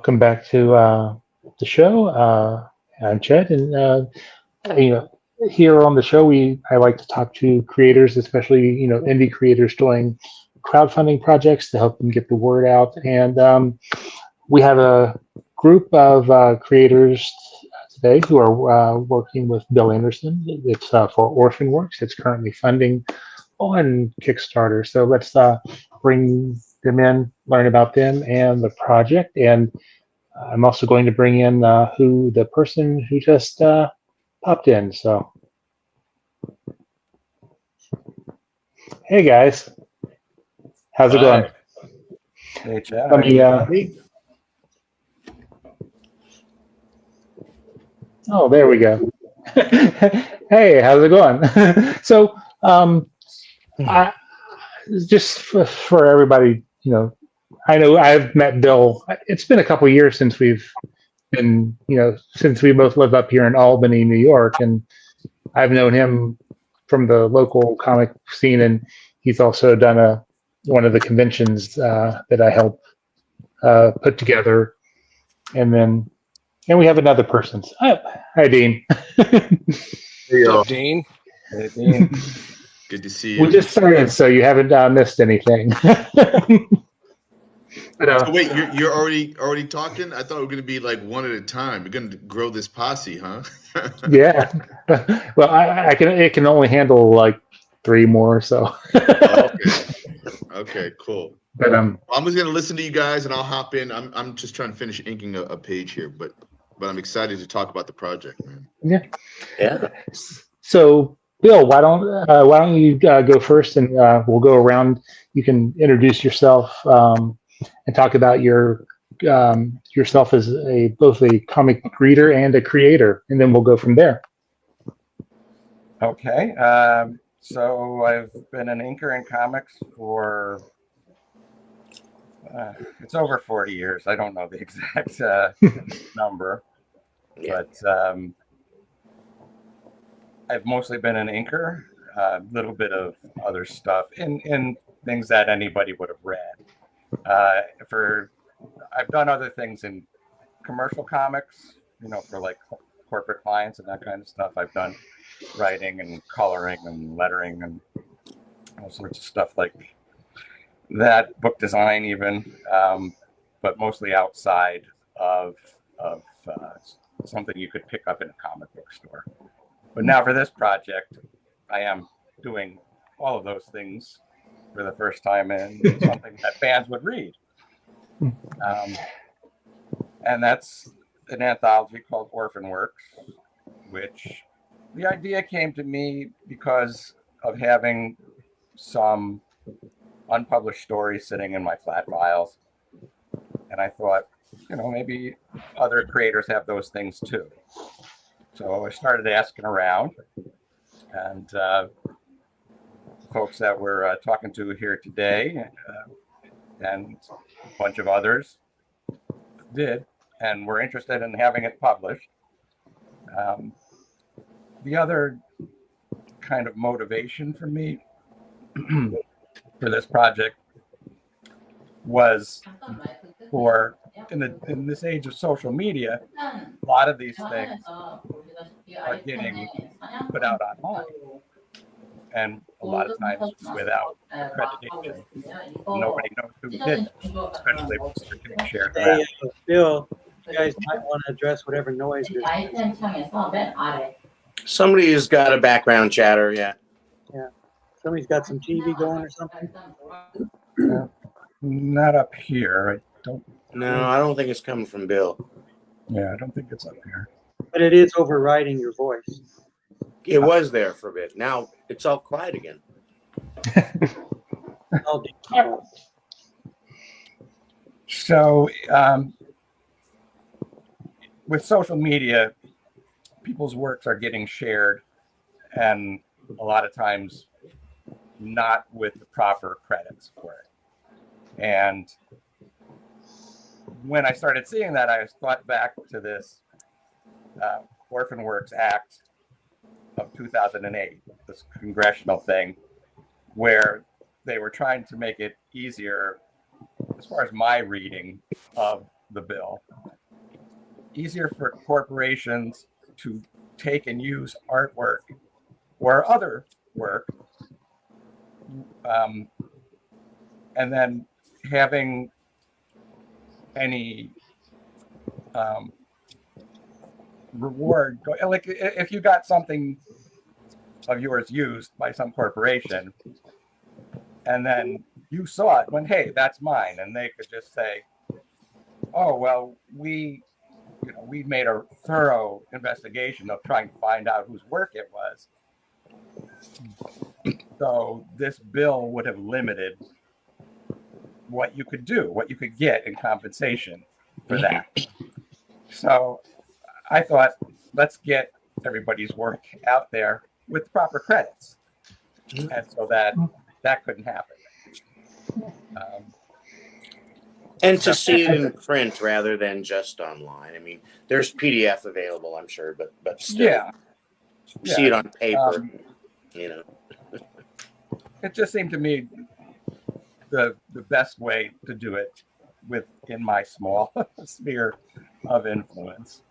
welcome back to the show. I'm Chet, and you know, here on the show, I like to talk to creators, especially indie creators doing crowdfunding projects to help them get the word out. And we have a group of creators today who are working with Bill Anderson. It's for Orphan Works. It's currently funding on Kickstarter. So let's bring them in, learn about them and the project. And I'm also going to bring in who the person who just popped in. So, hey guys, how's it going? Hey, Chad. Let me. Oh, there we go. Hey, how's it going? So, I, just for everybody, I know I've met Bill. It's been a couple years since we've been, since we both live up here in Albany, New York, and I've known him from the local comic scene, and he's also done one of the conventions that I help put together, and we have another person. Hi, Dean. Hey, Dean. Hey, Dean. Good to see you. We just started, so you haven't missed anything. But, so wait, you're already talking? I thought we were going to be like one at a time. We're going to grow this posse, huh? Yeah. Well, it can only handle like 3 more, so. Oh, okay, cool. But I'm just going to listen to you guys, and I'll hop in. I'm just trying to finish inking a page here, but I'm excited to talk about the project, man. Yeah. So, Bill, why don't you go first, and we'll go around. You can introduce yourself and talk about yourself as both a comic book reader and a creator, and then we'll go from there. Okay. So I've been an inker in comics for it's over 40 years. I don't know the exact number, but I've mostly been an inker, a little bit of other stuff in things that anybody would have read. I've done other things in commercial comics, for like corporate clients and that kind of stuff. I've done writing and coloring and lettering and all sorts of stuff like that, book design even, but mostly outside of something you could pick up in a comic book store. But now for this project, I am doing all of those things for the first time in something that fans would read. And that's an anthology called Orphan Works, which the idea came to me because of having some unpublished stories sitting in my flat files. And I thought, maybe other creators have those things too. So I started asking around, and folks that we're talking to here today and a bunch of others did and were interested in having it published. The other kind of motivation for me for this project was in this age of social media, a lot of these things are getting put out online, and a lot of times without accreditation. Nobody knows who did it, especially if it's getting shared around. Hey, Bill, you guys might want to address whatever noise there's. Somebody has got a background chatter, yeah. Yeah. Somebody's got some TV going or something? Not up here. No, I don't think it's coming from Bill. Yeah, I don't think it's up here. But it is overriding your voice. It was there for a bit. Now it's all quiet again. So, with social media, people's works are getting shared, and a lot of times not with the proper credits for it. And when I started seeing that, I thought back to this Orphan Works Act of 2008, this congressional thing, where they were trying to make it easier, as far as my reading of the bill, easier for corporations to take and use artwork or other work, and then having any reward, like if you got something of yours used by some corporation, and then you saw it when, hey, that's mine, and they could just say, oh, well, we made a thorough investigation of trying to find out whose work it was. So this bill would have limited what you could do, what you could get in compensation for that. So I thought, let's get everybody's work out there with proper credits. And so that couldn't happen. And to see it in print rather than just online. I mean, there's PDF available, I'm sure, but still, yeah. see it on paper, you know. It just seemed to me the best way to do it within my small sphere of influence.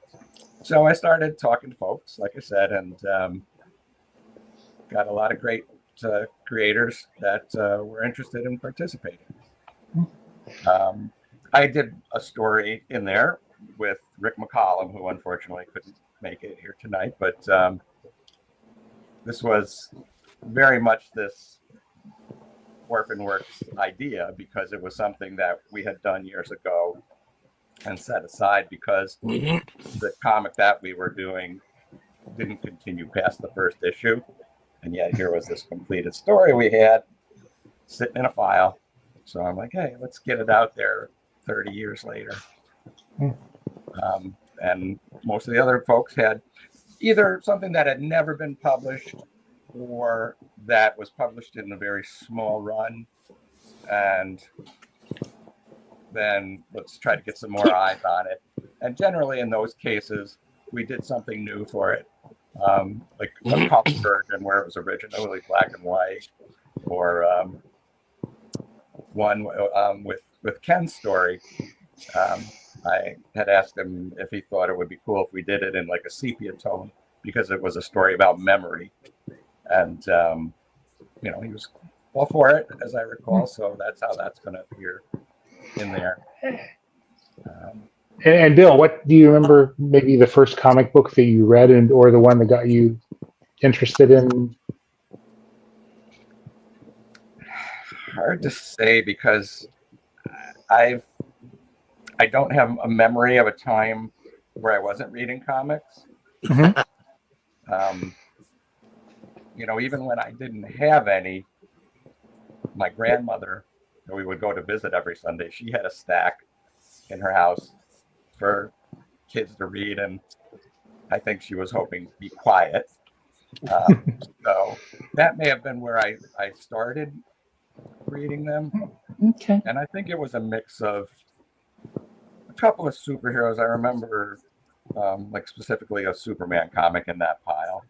So I started talking to folks, like I said, and got a lot of great creators that were interested in participating. I did a story in there with Rick McCollum, who unfortunately couldn't make it here tonight, but this was very much this Orphan Works idea because it was something that we had done years ago and set aside because the comic that we were doing didn't continue past the first issue. And yet here was this completed story we had sitting in a file. So I'm like, hey, let's get it out there 30 years later. And most of the other folks had either something that had never been published or that was published in a very small run. And then let's try to get some more eyes on it. And generally in those cases, we did something new for it. Like a color version where it was originally black and white, or one with Ken's story. I had asked him if he thought it would be cool if we did it in like a sepia tone because it was a story about memory, and he was all for it, as I recall. So that's how that's going to appear in there. And Bill, what do you remember? Maybe the first comic book that you read, or the one that got you interested in? Hard to say because I don't have a memory of a time where I wasn't reading comics. Mm-hmm. Even when I didn't have any, my grandmother, who we would go to visit every Sunday, she had a stack in her house for kids to read, and I think she was hoping to be quiet. So that may have been where I started reading them. Okay. And I think it was a mix of a couple of superheroes. I remember like specifically a Superman comic in that pile.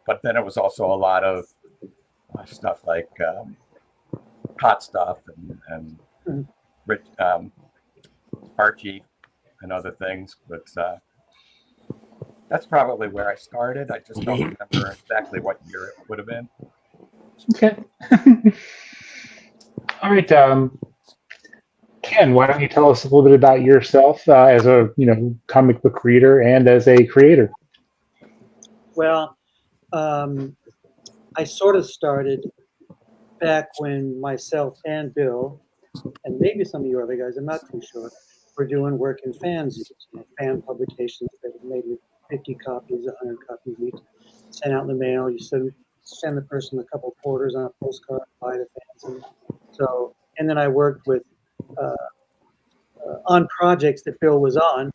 But then it was also a lot of stuff like Hot Stuff and Rich, Archie and other things. But that's probably where I started. I just don't remember exactly what year it would have been. Okay. All right. Ken, why don't you tell us a little bit about yourself as a comic book reader and as a creator? Well, I sort of started back when myself and Bill, and maybe some of you other guys, I'm not too sure, were doing work in fanzines, fan publications that made 50 copies, 100 copies each, sent out in the mail. You send the person a couple quarters on a postcard, buy the fanzine. So, and then I worked with on projects that Bill was on,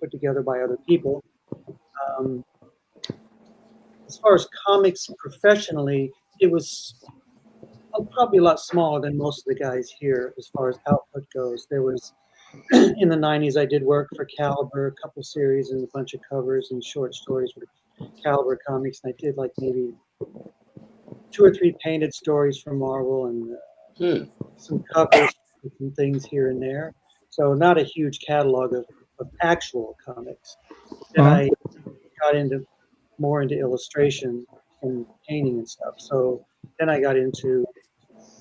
put together by other people. As far as comics professionally, it was probably a lot smaller than most of the guys here as far as output goes. There was, in the 90s, I did work for Caliber, a couple series and a bunch of covers and short stories with Caliber Comics. And I did like maybe 2 or 3 painted stories for Marvel and some covers and things here and there. So not a huge catalog of actual comics. Then I got more into illustration and painting and stuff. So then I got into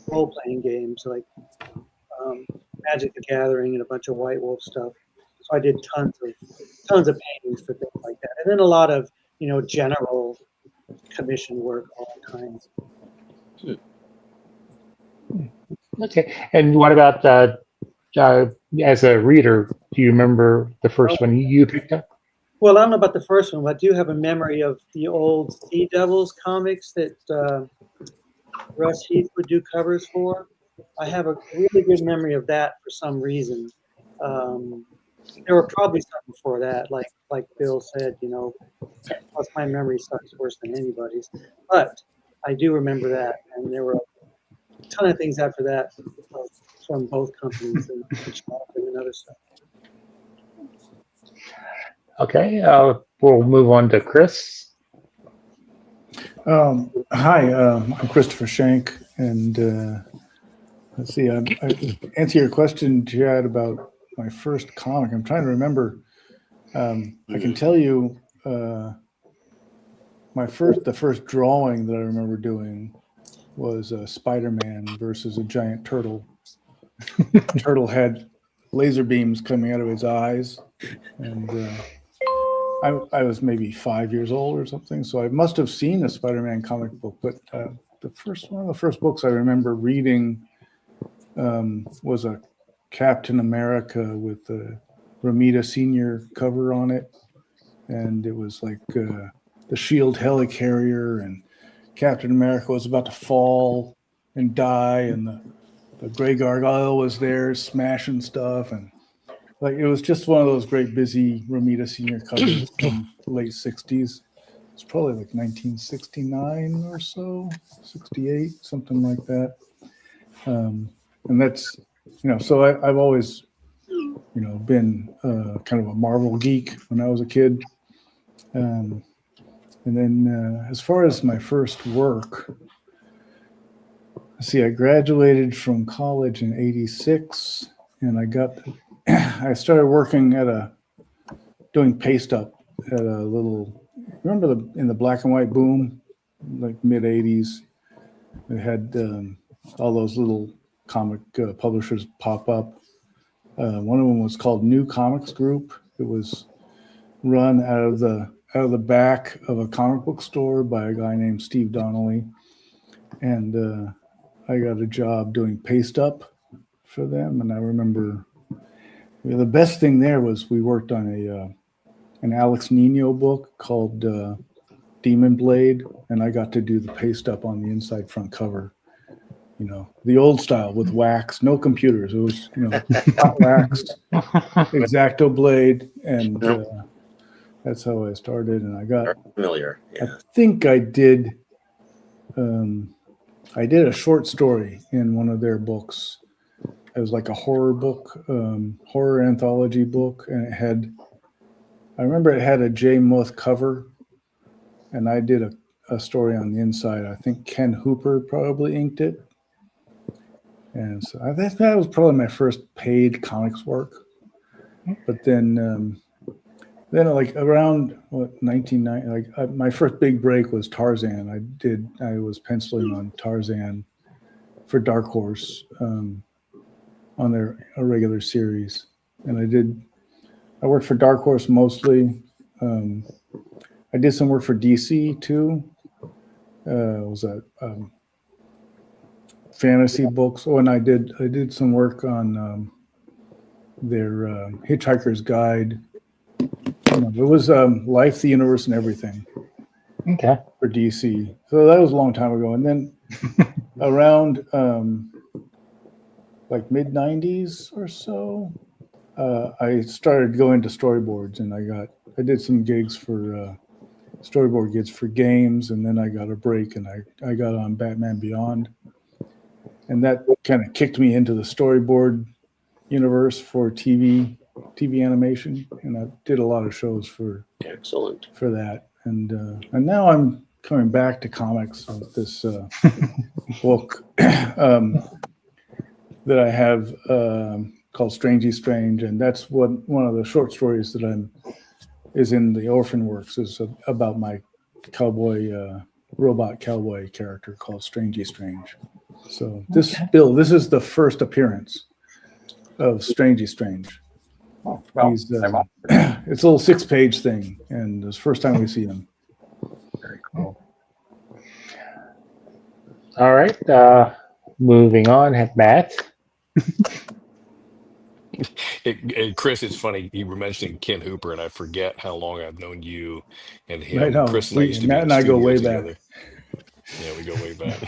role-playing games like Magic the Gathering and a bunch of White Wolf stuff. So I did tons of paintings for things like that, and then a lot of general commission work, all kinds. Okay. And what about as a reader? Do you remember the first one you picked up? Well, I don't know about the first one, but I do have a memory of the old Sea Devils comics that Russ Heath would do covers for. I have a really good memory of that for some reason. There were probably something for that, like Bill said, plus my memory sucks worse than anybody's. But I do remember that, and there were a ton of things after that from both companies and other stuff. Okay, we'll move on to Chris. Hi, I'm Christopher Shank, and let's see. I answer your question, Chad, about my first comic. I'm trying to remember. I can tell you the first drawing that I remember doing was Spider-Man versus a giant turtle. The turtle had laser beams coming out of his eyes, and I was maybe 5 years old or something, so I must have seen a Spider-Man comic book. But one of the first books I remember reading was a Captain America with the Romita Senior cover on it, and it was like the Shield helicarrier, and Captain America was about to fall and die, and the Gray Gargoyle was there smashing stuff, and like it was just one of those great busy Romita Senior covers from the late '60s. It's probably like 1969 or so, 68, something like that. And that's so I've always been kind of a Marvel geek when I was a kid. And then as far as my first work, I graduated from college in '86, and I started working doing paste up at a little, remember in the black and white boom, like mid '80s, they had all those little comic publishers pop up. One of them was called New Comics Group. It was run out of the back of a comic book store by a guy named Steve Donnelly, and I got a job doing paste up for them. And I remember the best thing there was we worked on an Alex Nino book called Demon Blade, and I got to do the paste up on the inside front cover. The old style with wax, no computers. It was hot wax, X-Acto blade, and that's how I started. And I got familiar. Yeah. I think I did a short story in one of their books. It was like a horror book, horror anthology book, and I remember it had a J. Muth cover, and I did a story on the inside. I think Ken Hooper probably inked it. And so that was probably my first paid comics work. But then like around 1990, like my first big break was Tarzan. I was penciling on Tarzan for Dark Horse on a regular series, and I worked for Dark Horse mostly. I did some work for DC too. It was a fantasy books. Oh, and I did some work on their Hitchhiker's Guide. It was Life, the Universe, and Everything. Okay. For DC. So that was a long time ago. And then around like mid '90s or so, I started going to storyboards, and I did some gigs for storyboard gigs for games, and then I got a break, and I got on Batman Beyond. And that kind of kicked me into the storyboard universe for TV animation, and I did a lot of shows for that. And now I'm coming back to comics with this book that I have called Strangey Strange, and that's one of the short stories that is in the Orphan Works, is about my cowboy robot cowboy character called Strangey Strange. So this Bill, this is the first appearance of Strangey Strange. Oh, well, He's I'm off. it's a little 6-page thing, and it's the first time we see him. Very cool. All right. Moving on, Matt. Chris, it's funny you were mentioning Ken Hooper, and I forget how long I've known you and him. Right now, Chris and I used to be Matt in and the I go studio way together. back. Yeah, we go way back.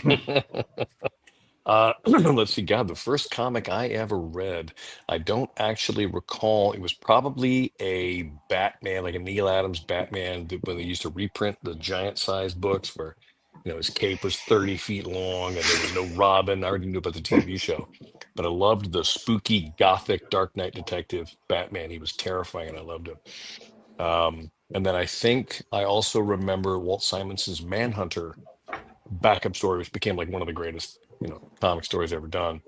Let's see. God, the first comic I ever read, I don't actually recall. It was probably a Batman, like a Neil Adams Batman, when they used to reprint the giant-sized books where, his cape was 30 feet long and there was no Robin. I already knew about the TV show, but I loved the spooky, gothic, Dark Knight detective Batman. He was terrifying, and I loved him. And then I think I also remember Walt Simonson's Manhunter backup story, which became like one of the greatest, comic stories ever done.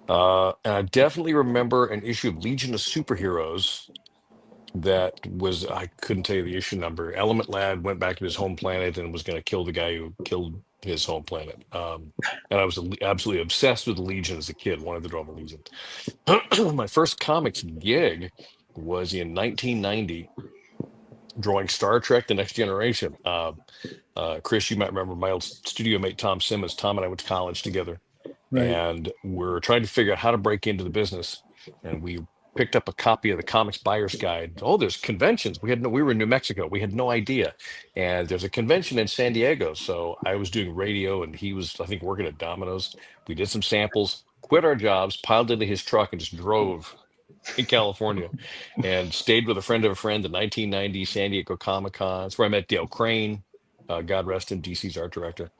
And I definitely remember an issue of Legion of Superheroes that was, I couldn't tell you the issue number. Element Lad went back to his home planet and was going to kill the guy who killed his home planet. And I was absolutely obsessed with the Legion as a kid, wanted to draw the Legion. My first comics gig was in 1990, drawing Star Trek: The Next Generation. Chris, you might remember my old studio mate, Tom Simmons. Tom and I went to college together, Right. and we're trying to figure out how to break into the business. And we picked up a copy of the Comics Buyer's Guide. Oh, there's conventions. We were in New Mexico. We had no idea. And there's a convention in San Diego. So I was doing radio, and he was, I think, working at Domino's. We did some samples, quit our jobs, piled into his truck, and just drove in California, and stayed with a friend of a friend at 1990 San Diego Comic Con. That's where I met Dale Crane, God rest him, DC's art director,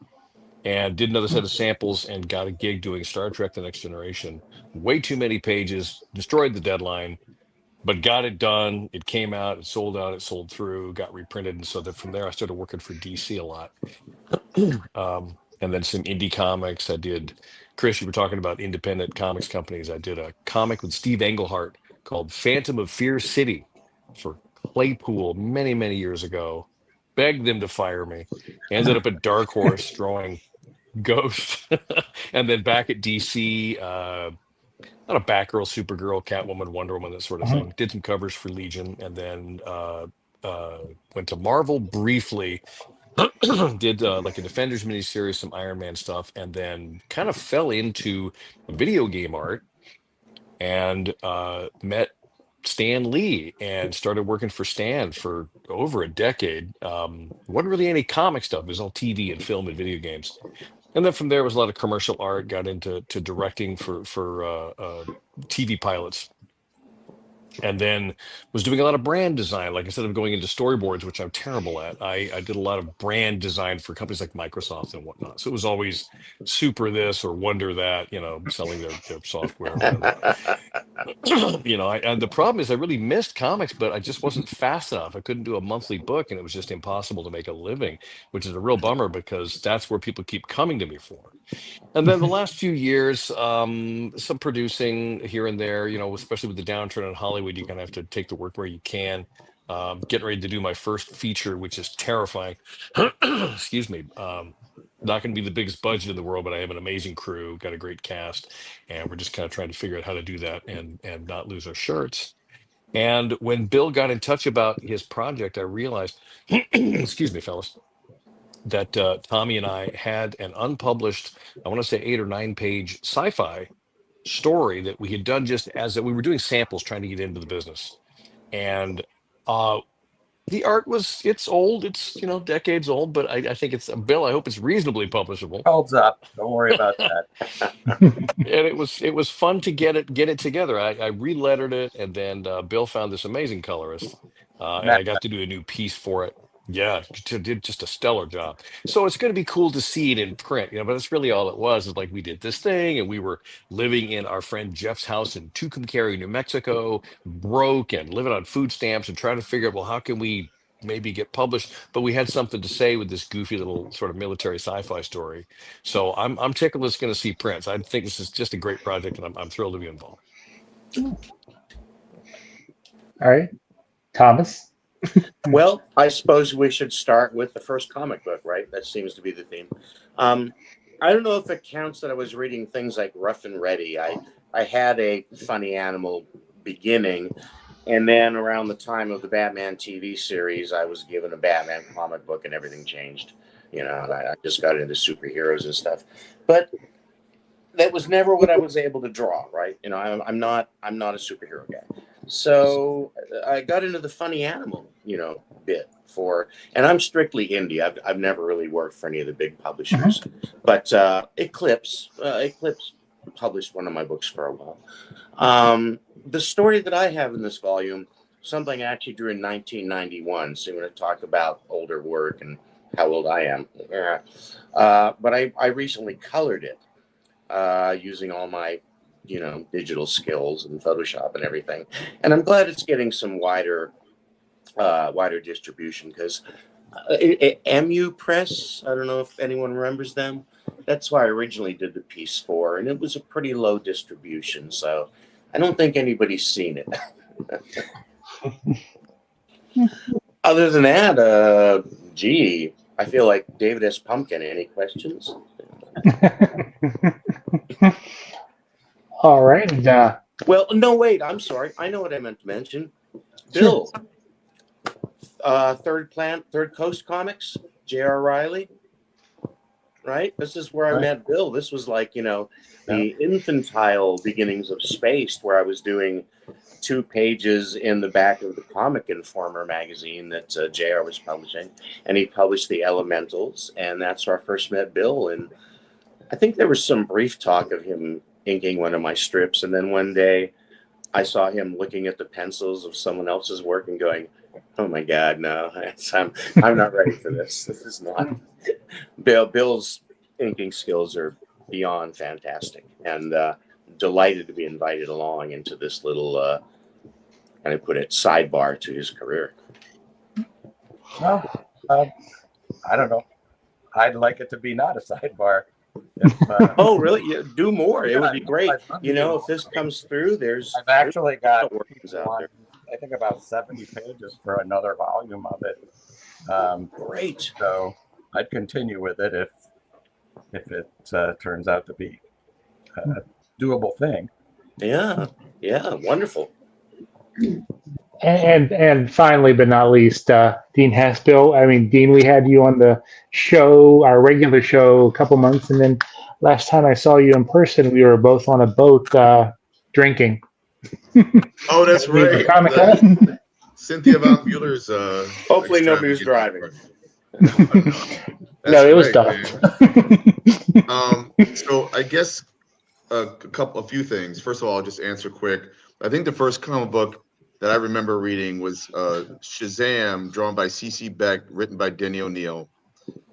and did another set of samples and got a gig doing Star Trek: The Next Generation. Way too many pages, destroyed the deadline, but got it done. It came out, it sold out, it sold through, got reprinted. And so that from there, I started working for DC a lot. And then some indie comics. I did, Chris, you were talking about independent comics companies. I did a comic with Steve Englehart called Phantom of Fear City for Claypool many, many years ago. Begged them to fire me. Ended up at Dark Horse drawing Ghost. And then back at DC, not a Batgirl, Supergirl, Catwoman, Wonder Woman, that sort of thing. Did some covers for Legion, and then went to Marvel briefly. Did like a Defenders miniseries, some Iron Man stuff, and then kind of fell into video game art and met Stan Lee and started working for Stan for over a decade. Wasn't really any comic stuff. It was all TV and film and video games. And then from there was a lot of commercial art, got into directing for TV pilots. And then was doing a lot of brand design. Like instead of going into storyboards, which I'm terrible at, I did a lot of brand design for companies like Microsoft and whatnot. So it was always super this or wonder that, selling their software, whatever. And the problem is I really missed comics, but I just wasn't fast enough. I couldn't do a monthly book, and it was just impossible to make a living, which is a real bummer because that's where people keep coming to me for. And then the last few years, some producing here and there, especially with the downturn in Hollywood, you kind of have to take the work where you can. Getting ready to do my first feature, which is terrifying. Excuse me. Not going to be the biggest budget in the world, but I have an amazing crew, got a great cast, and we're just kind of trying to figure out how to do that and not lose our shirts. And when Bill got in touch about his project, I realized, excuse me, fellas, that Tommy and I had an unpublished, I want to say 8 or 9 page sci-fi story that we had done just as we were doing samples trying to get into the business. And the art it's old, it's, decades old, but I think it's, Bill, I hope it's reasonably publishable. Holds up. Don't worry about that. And it was fun to get it together. I re-lettered it, and then Bill found this amazing colorist, and I got to do a new piece for it. Yeah, did just a stellar job. So it's going to be cool to see it in print, but that's really all it was. Is like we did this thing, and we were living in our friend Jeff's house in Tucumcari, New Mexico, broke and living on food stamps, and trying to figure out, well, how can we maybe get published? But we had something to say with this goofy little sort of military sci-fi story. So I'm tickled it's going to see prints. I think this is just a great project, and I'm thrilled to be involved. All right, Thomas. Well, I suppose we should start with the first comic book, right? That seems to be the theme. I don't know if it counts that I was reading things like Rough and Ready. I had a Funny Animal beginning, and then around the time of the Batman TV series, I was given a Batman comic book, and everything changed. You know, and I just got into superheroes and stuff. But that was never what I was able to draw, right? You know, I'm not a superhero guy. So I got into the Funny Animal, you know, bit for, and I'm strictly indie. I've never really worked for any of the big publishers, but Eclipse published one of my books for a while. The story that I have in this volume, something I actually drew in 1991. So I'm going to talk about older work and how old I am. But I recently colored it using all my, you know, digital skills and Photoshop and everything. And I'm glad it's getting some wider distribution, because MU Press, I don't know if anyone remembers them. That's who I originally did the piece for, and it was a pretty low distribution. So I don't think anybody's seen it. Other than that, gee, I feel like David S. Pumpkin. Any questions? All right. Well, no, wait. I'm sorry. I know what I meant to mention. Bill, Third Coast Comics, J.R. Riley. Right? This is where I met Bill. This was like, you know, the infantile beginnings of Spaced, where I was doing 2 pages in the back of the Comic Informer magazine that JR was publishing, and he published the Elementals, and that's where I first met Bill. And I think there was some brief talk of him inking one of my strips, and then one day I saw him looking at the pencils of someone else's work and going, "Oh my God, no, I'm not ready for this. This is not." Bill's inking skills are beyond fantastic, and delighted to be invited along into this little, and I put it, sidebar to his career. Well, I don't know. I'd like it to be not a sidebar. If, oh, really? Yeah, do more. Yeah, it would be great. You know, if this comes through, I've actually got workings out there. I think about 70 pages for another volume of it. Great. So I'd continue with it if it turns out to be a doable thing. Yeah, wonderful. And finally, but not least, Dean Haspel. I mean, Dean, we had you on the show, our regular show, a couple months, and then last time I saw you in person, we were both on a boat drinking. Oh, that's right. Cynthia Von Mueller's. Hopefully, nobody was driving. No, it was dark. So I guess a few things. First of all, I'll just answer quick. I think the first comic book that I remember reading was Shazam, drawn by C.C. Beck, written by Denny O'Neil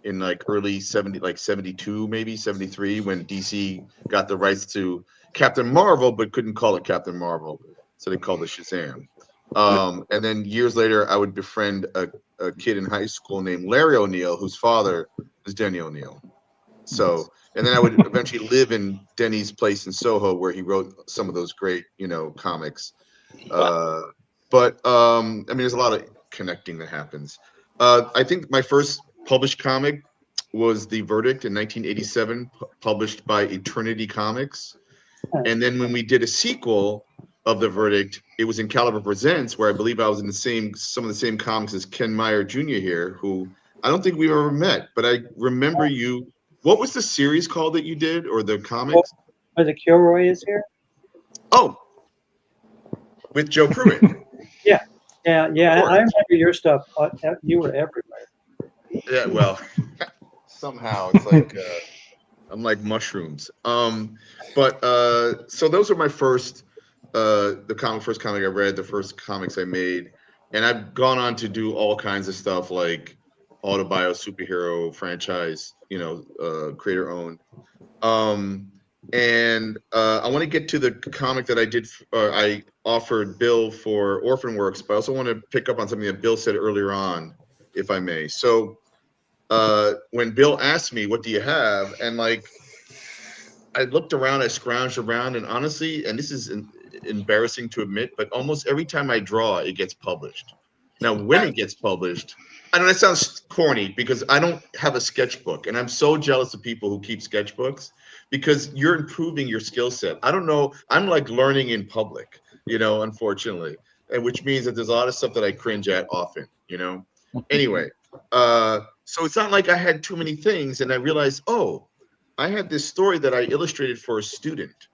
in like early 72, maybe 73, when DC got the rights to Captain Marvel, but couldn't call it Captain Marvel. So they called it Shazam. And then years later, I would befriend a kid in high school named Larry O'Neil, whose father was Denny O'Neil. So, and then I would eventually live in Denny's place in Soho, where he wrote some of those great, you know, comics. But I mean, there's a lot of connecting that happens. I think my first published comic was The Verdict in 1987, published by Eternity Comics. And then when we did a sequel of The Verdict, it was in Caliber Presents, where I believe I was in some of the same comics as Ken Meyer Jr. here, who I don't think we've ever met, but I remember you. What was the series called that you did, or the comics? Where the Kilroy is here? Oh, with Joe Pruitt. Yeah. I remember your stuff. You were everywhere. Yeah, well, somehow it's like I'm like mushrooms. But so those are my first first comic I read, the first comics I made, and I've gone on to do all kinds of stuff like autobio, superhero, franchise, you know, creator owned. And I want to get to the comic that I did. I offered Bill for Orphan Works, but I also want to pick up on something that Bill said earlier on, if I may. So when Bill asked me, "What do you have?" and like I looked around, I scrounged around, and honestly, and this is embarrassing to admit, but almost every time I draw, it gets published. Now, when it gets published, I know that sounds corny because I don't have a sketchbook, and I'm so jealous of people who keep sketchbooks because you're improving your skill set. I don't know. I'm like learning in public, unfortunately, and which means that there's a lot of stuff that I cringe at often. Anyway, so it's not like I had too many things, and I realized, oh, I had this story that I illustrated for a student,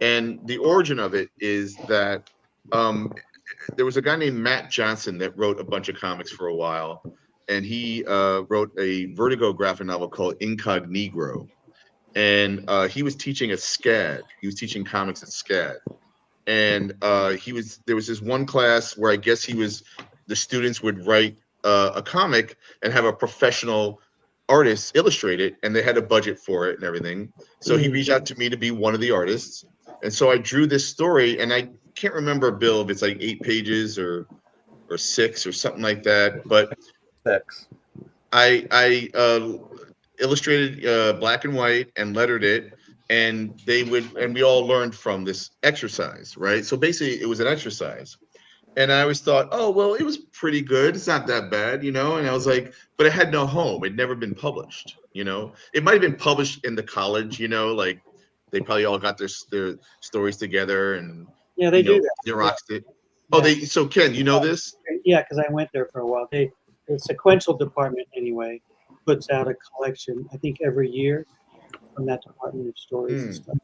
and the origin of it is that there was a guy named Matt Johnson that wrote a bunch of comics for a while, and he wrote a Vertigo graphic novel called Incognegro, and he was teaching at SCAD. He was teaching comics at SCAD, and there was this one class where I guess the students would write a comic and have a professional artist illustrate it, and they had a budget for it and everything. So he reached out to me to be one of the artists, and so I drew this story, and I can't remember, Bill, if it's like 8 pages or 6 or something like that, but 6. I illustrated black and white and lettered it, and we all learned from this exercise, right? So basically it was an exercise, and I always thought, oh, well, it was pretty good, it's not that bad, and I was like, but it had no home, it'd never been published. It might have been published in the college, like they probably all got their stories together and they do that. Xeroxed it. Yeah. Oh, so Ken, you know this? Yeah, because I went there for a while. The sequential department, anyway, puts out a collection, I think, every year from that department of stories and stuff.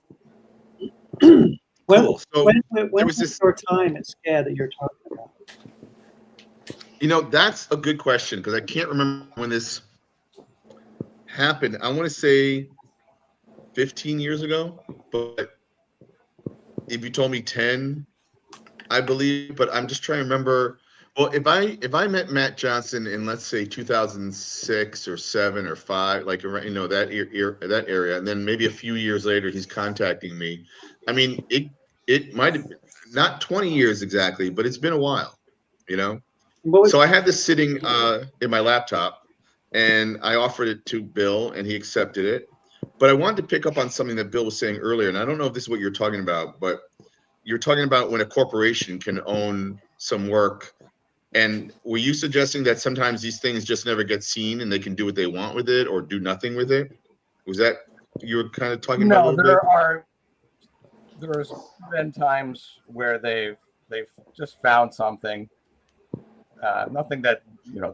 Cool. So when was your time at SCAD that you're talking about? That's a good question because I can't remember when this happened. I want to say 15 years ago, but if you told me 10, I believe, but I'm just trying to remember. Well, if I met Matt Johnson in, let's say, 2006 or 7 or 5, like that area, and then maybe a few years later he's contacting me. I mean, it might have been not 20 years exactly, but it's been a while, So I had this sitting in my laptop, and I offered it to Bill, and he accepted it. But I wanted to pick up on something that Bill was saying earlier, and I don't know if this is what you're talking about, but you're talking about when a corporation can own some work. And were you suggesting that sometimes these things just never get seen and they can do what they want with it or do nothing with it? Was that you were kind of talking about? No, there's been times where they've just found something, nothing that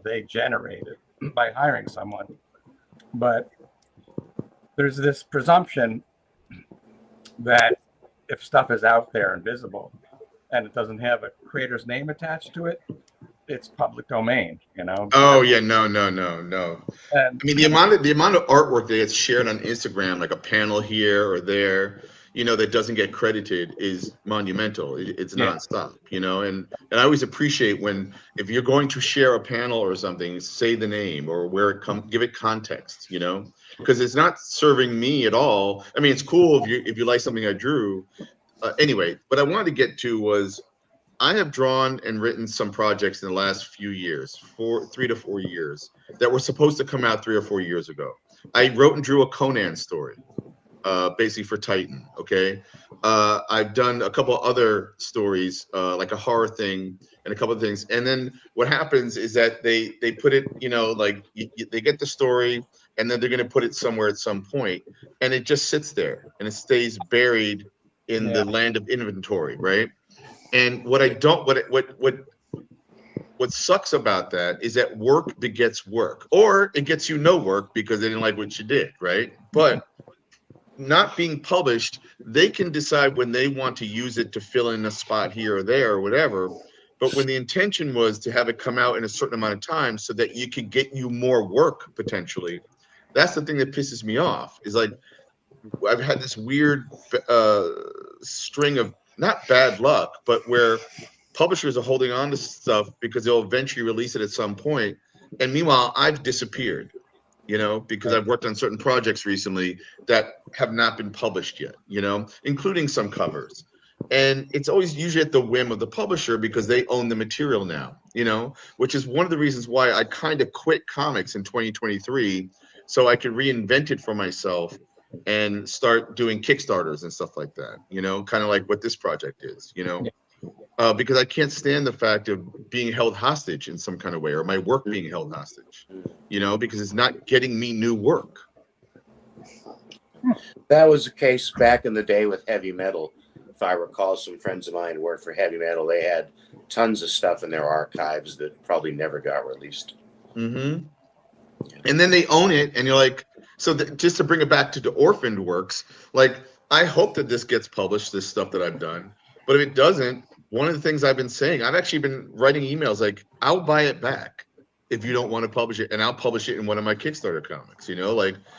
they generated by hiring someone, but there's this presumption that if stuff is out there and visible and it doesn't have a creator's name attached to it, it's public domain, Oh yeah, no. And, I mean, the amount of artwork that gets shared on Instagram, like a panel here or there, that doesn't get credited is monumental. It's nonstop, and I always appreciate if you're going to share a panel or something, say the name or where it comes, give it context, because it's not serving me at all. I mean, it's cool if you like something I drew. Anyway, what I wanted to get to was I have drawn and written some projects in the last few years, 3 to 4 years, that were supposed to come out 3 or 4 years ago. I wrote and drew a Conan story, basically for Titan. Okay, I've done a couple other stories, like a horror thing and a couple of things. And then what happens is that they put it, they get the story and then they're going to put it somewhere at some point, and it just sits there and it stays buried in the land of inventory, right? And what sucks about that is that work begets work, or it gets you no work because they didn't like what you did, right? But not being published, they can decide when they want to use it to fill in a spot here or there or whatever. But when the intention was to have it come out in a certain amount of time so that you could get you more work potentially, that's the thing that pisses me off. Is like I've had this weird string of not bad luck, but where publishers are holding on to stuff because they'll eventually release it at some point, and meanwhile I've disappeared, because I've worked on certain projects recently that have not been published yet, including some covers. And it's always usually at the whim of the publisher because they own the material now, which is one of the reasons why I kind of quit comics in 2023, so I could reinvent it for myself and start doing Kickstarters and stuff like that, kind of like what this project is, because I can't stand the fact of being held hostage in some kind of way, or my work being held hostage, because it's not getting me new work. That was the case back in the day with heavy metal. If I recall, some friends of mine who worked for heavy metal. They had tons of stuff in their archives that probably never got released. Mm-hmm. And then they own it, and you're like, so just to bring it back to the orphaned works, like, I hope that this gets published, this stuff that I've done. But if it doesn't, one of the things I've been saying, I've actually been writing emails like, I'll buy it back if you don't want to publish it, and I'll publish it in one of my Kickstarter comics,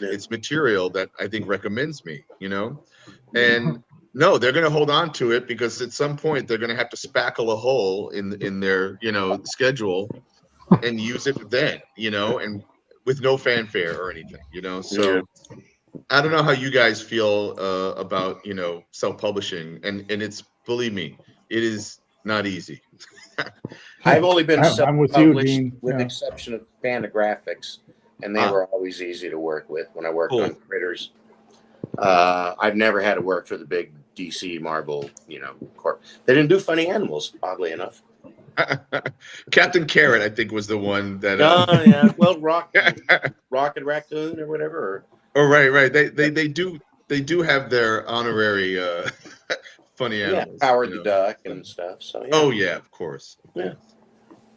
it's material that I think recommends me, and no, they're going to hold on to it because at some point they're going to have to spackle a hole in their, schedule and use it then, and with no fanfare or anything, so I don't know how you guys feel about, self-publishing, and it's, believe me, it is not easy. I've only been I'm with you, self-published Dean. with Yeah. exception of Fantagraphics, and they were always easy to work with when I worked on Critters. I've never had to work for the big DC Marvel, corp. They didn't do funny animals, oddly enough. Captain Carrot, I think, was the one that. Yeah. Well, Rocket Raccoon or whatever. Oh, right. They do have their honorary funny animals. Yeah, Howard the Duck and stuff. So. Yeah. Oh yeah, of course. Yeah.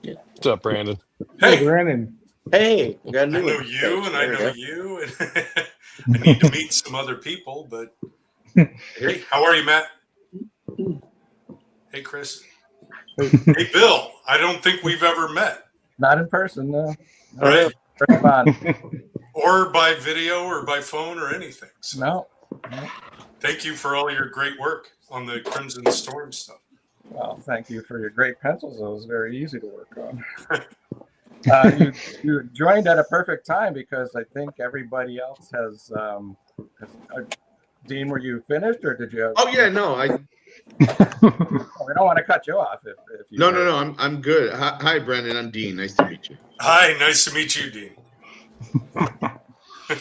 What's up, Brandon? Hey, Brandon. Hey, I know you, and I know you, and I need to meet some other people. But hey, how are you, Matt? Hey, Chris. Hey, Bill. I don't think we've ever met. Not in person, no. All right. Very fun. Or by video or by phone or anything. So No. thank you for all your great work on the Crimson Storm stuff. Well, thank you for your great pencils. It was very easy to work on. You joined at a perfect time because I think everybody else has. Dean, were you finished or did you? Oh yeah, no, We don't want to cut you off. If you no, I'm good. Hi, Brandon. I'm Dean. Nice to meet you. Hi, nice to meet you, Dean.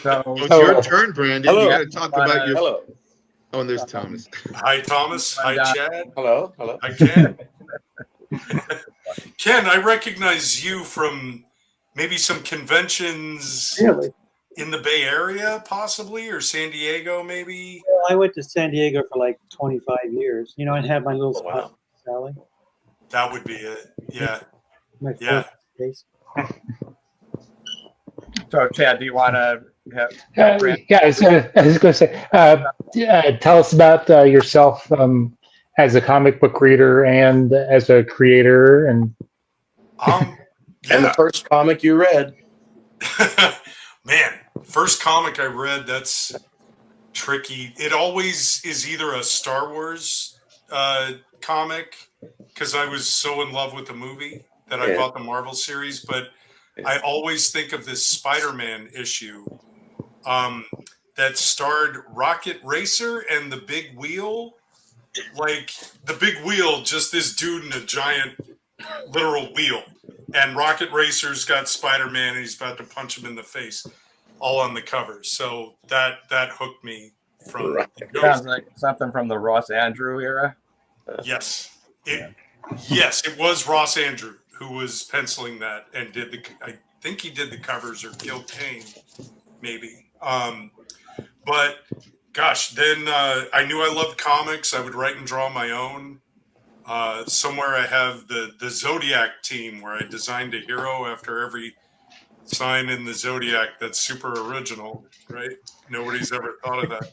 So it's your turn, Brandon. Hello. You got to talk about your. Hello. Oh, and there's Thomas. Hi, Thomas. Hi, Chad. Hello. Hi, Ken. Ken, I recognize you from maybe some conventions Really? in the Bay Area, possibly, or San Diego, maybe. Well, I went to San Diego for like 25 years, and had my little spot, Wow. Sally. That would be it. Yeah. My Yeah. first place. So, Chad, do you want to have? Yeah, I was going to say, tell us about yourself as a comic book reader and as a creator, and And the Yeah. first comic you read. Man, first comic I read, that's tricky. It always is either a Star Wars comic, because I was so in love with the movie that I bought the Marvel series, but I always think of this Spider-Man issue that starred Rocket Racer and the Big Wheel. Like, the Big Wheel, just this dude in a giant literal wheel. And Rocket Racer's got Spider-Man and he's about to punch him in the face, all on the cover. So that hooked me from. Right. Sounds like something from the Ross Andrew era. Yes, it was Ross Andrew who was penciling that and did I think he did the covers, or Gil Kane, maybe. But gosh, then I knew I loved comics. I would write and draw my own. Somewhere I have the Zodiac team where I designed a hero after every sign in the Zodiac that's super original, right? Nobody's ever thought of that.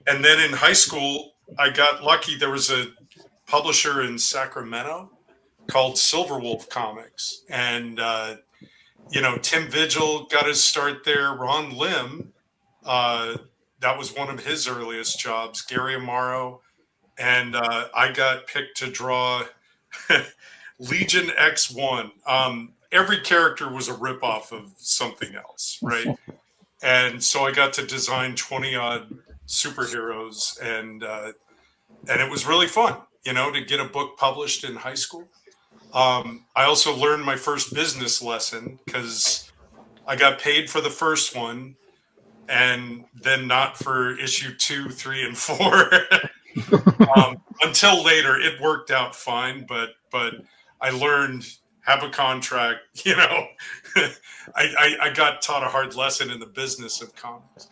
And then in high school, I got lucky. There was a publisher in Sacramento called Silverwolf Comics. And, Tim Vigil got his start there. Ron Lim, that was one of his earliest jobs. Gary Amaro. And I got picked to draw Legion X1. Every character was a ripoff of something else, right? And so I got to design 20-odd superheroes, and it was really fun, to get a book published in high school. I also learned my first business lesson because I got paid for the first one, and then not for issue 2, 3, and 4. Until later, it worked out fine, but I learned, have a contract, I got taught a hard lesson in the business of comics.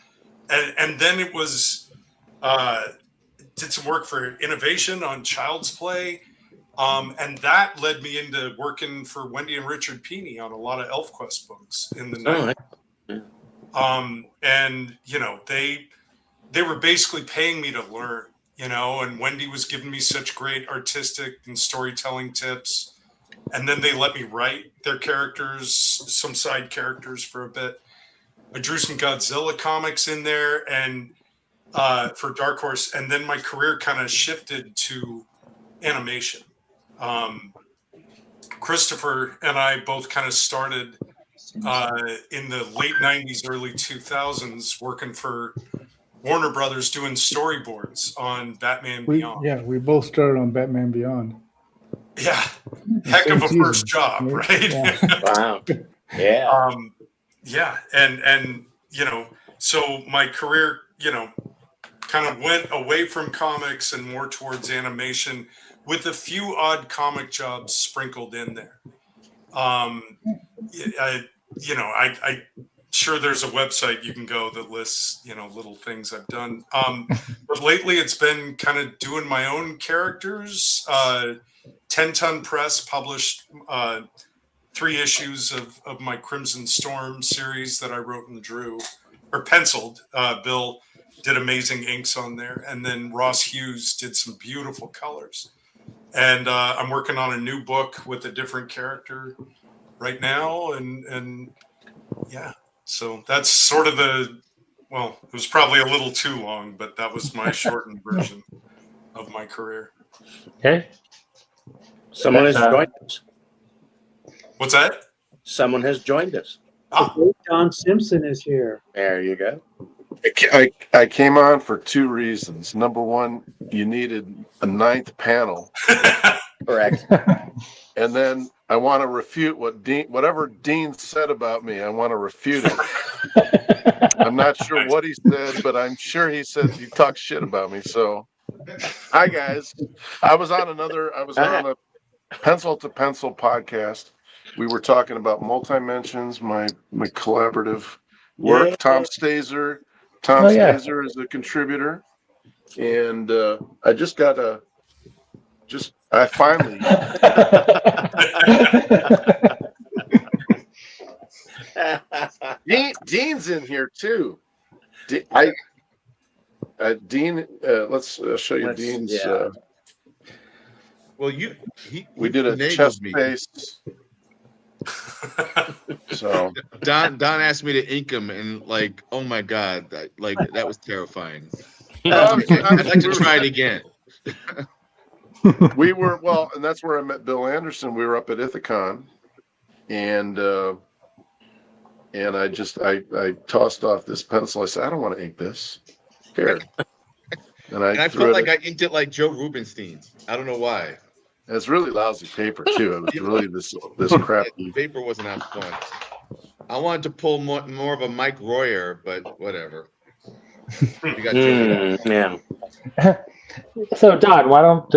And then it was, did some work for Innovation on Child's Play. And that led me into working for Wendy and Richard Pini on a lot of ElfQuest books in the 90s. And, they were basically paying me to learn, and Wendy was giving me such great artistic and storytelling tips. And then they let me write their characters, some side characters for a bit. I drew some Godzilla comics in there and for Dark Horse. And then my career kind of shifted to animation. Christopher and I both kind of started in the late 90s, early 2000s, working for Warner Brothers doing storyboards on Batman Beyond. Yeah, we both started on Batman Beyond. Yeah, heck of a first job, right? Yeah. Wow. Yeah. Yeah, and so my career, kind of went away from comics and more towards animation, with a few odd comic jobs sprinkled in there. I sure there's a website you can go that lists, little things I've done. But lately it's been kind of doing my own characters. 10 Ton Press published 3 issues of my Crimson Storm series that I wrote and drew, or penciled. Bill did amazing inks on there. And then Ross Hughes did some beautiful colors. And I'm working on a new book with a different character right now. And yeah, so that's sort of it was probably a little too long, but that was my shortened version of my career. Okay. Someone has joined us. What's that? Someone has joined us. John Simpson is here. There you go. I came on for 2 reasons. Number one, you needed a 9th panel. Correct. And then I want to refute whatever Dean said about me. I want to refute it. I'm not sure what he said, but I'm sure he said he talked shit about me. So, hi guys. I was on a Pencil to Pencil podcast. We were talking about Multi-Mentions, my collaborative work. Yeah. Tom Stazer is a contributor, and I finally. Dean's in here too. Dean, let's show you Dean's. Yeah. We did a chest pace. So Don asked me to ink him, and oh my god, that was terrifying. I'd like to try it again. We were and that's where I met Bill Anderson. We were up at Ithacon, and I tossed off this pencil. I said, I don't want to ink this. Here, and I felt like I inked it like Joe Rubenstein. I don't know why. It's really lousy paper too. It was really this crappy. The paper wasn't out fun. I wanted to pull more of a Mike Royer, but whatever. We got yeah. So, Don, why don't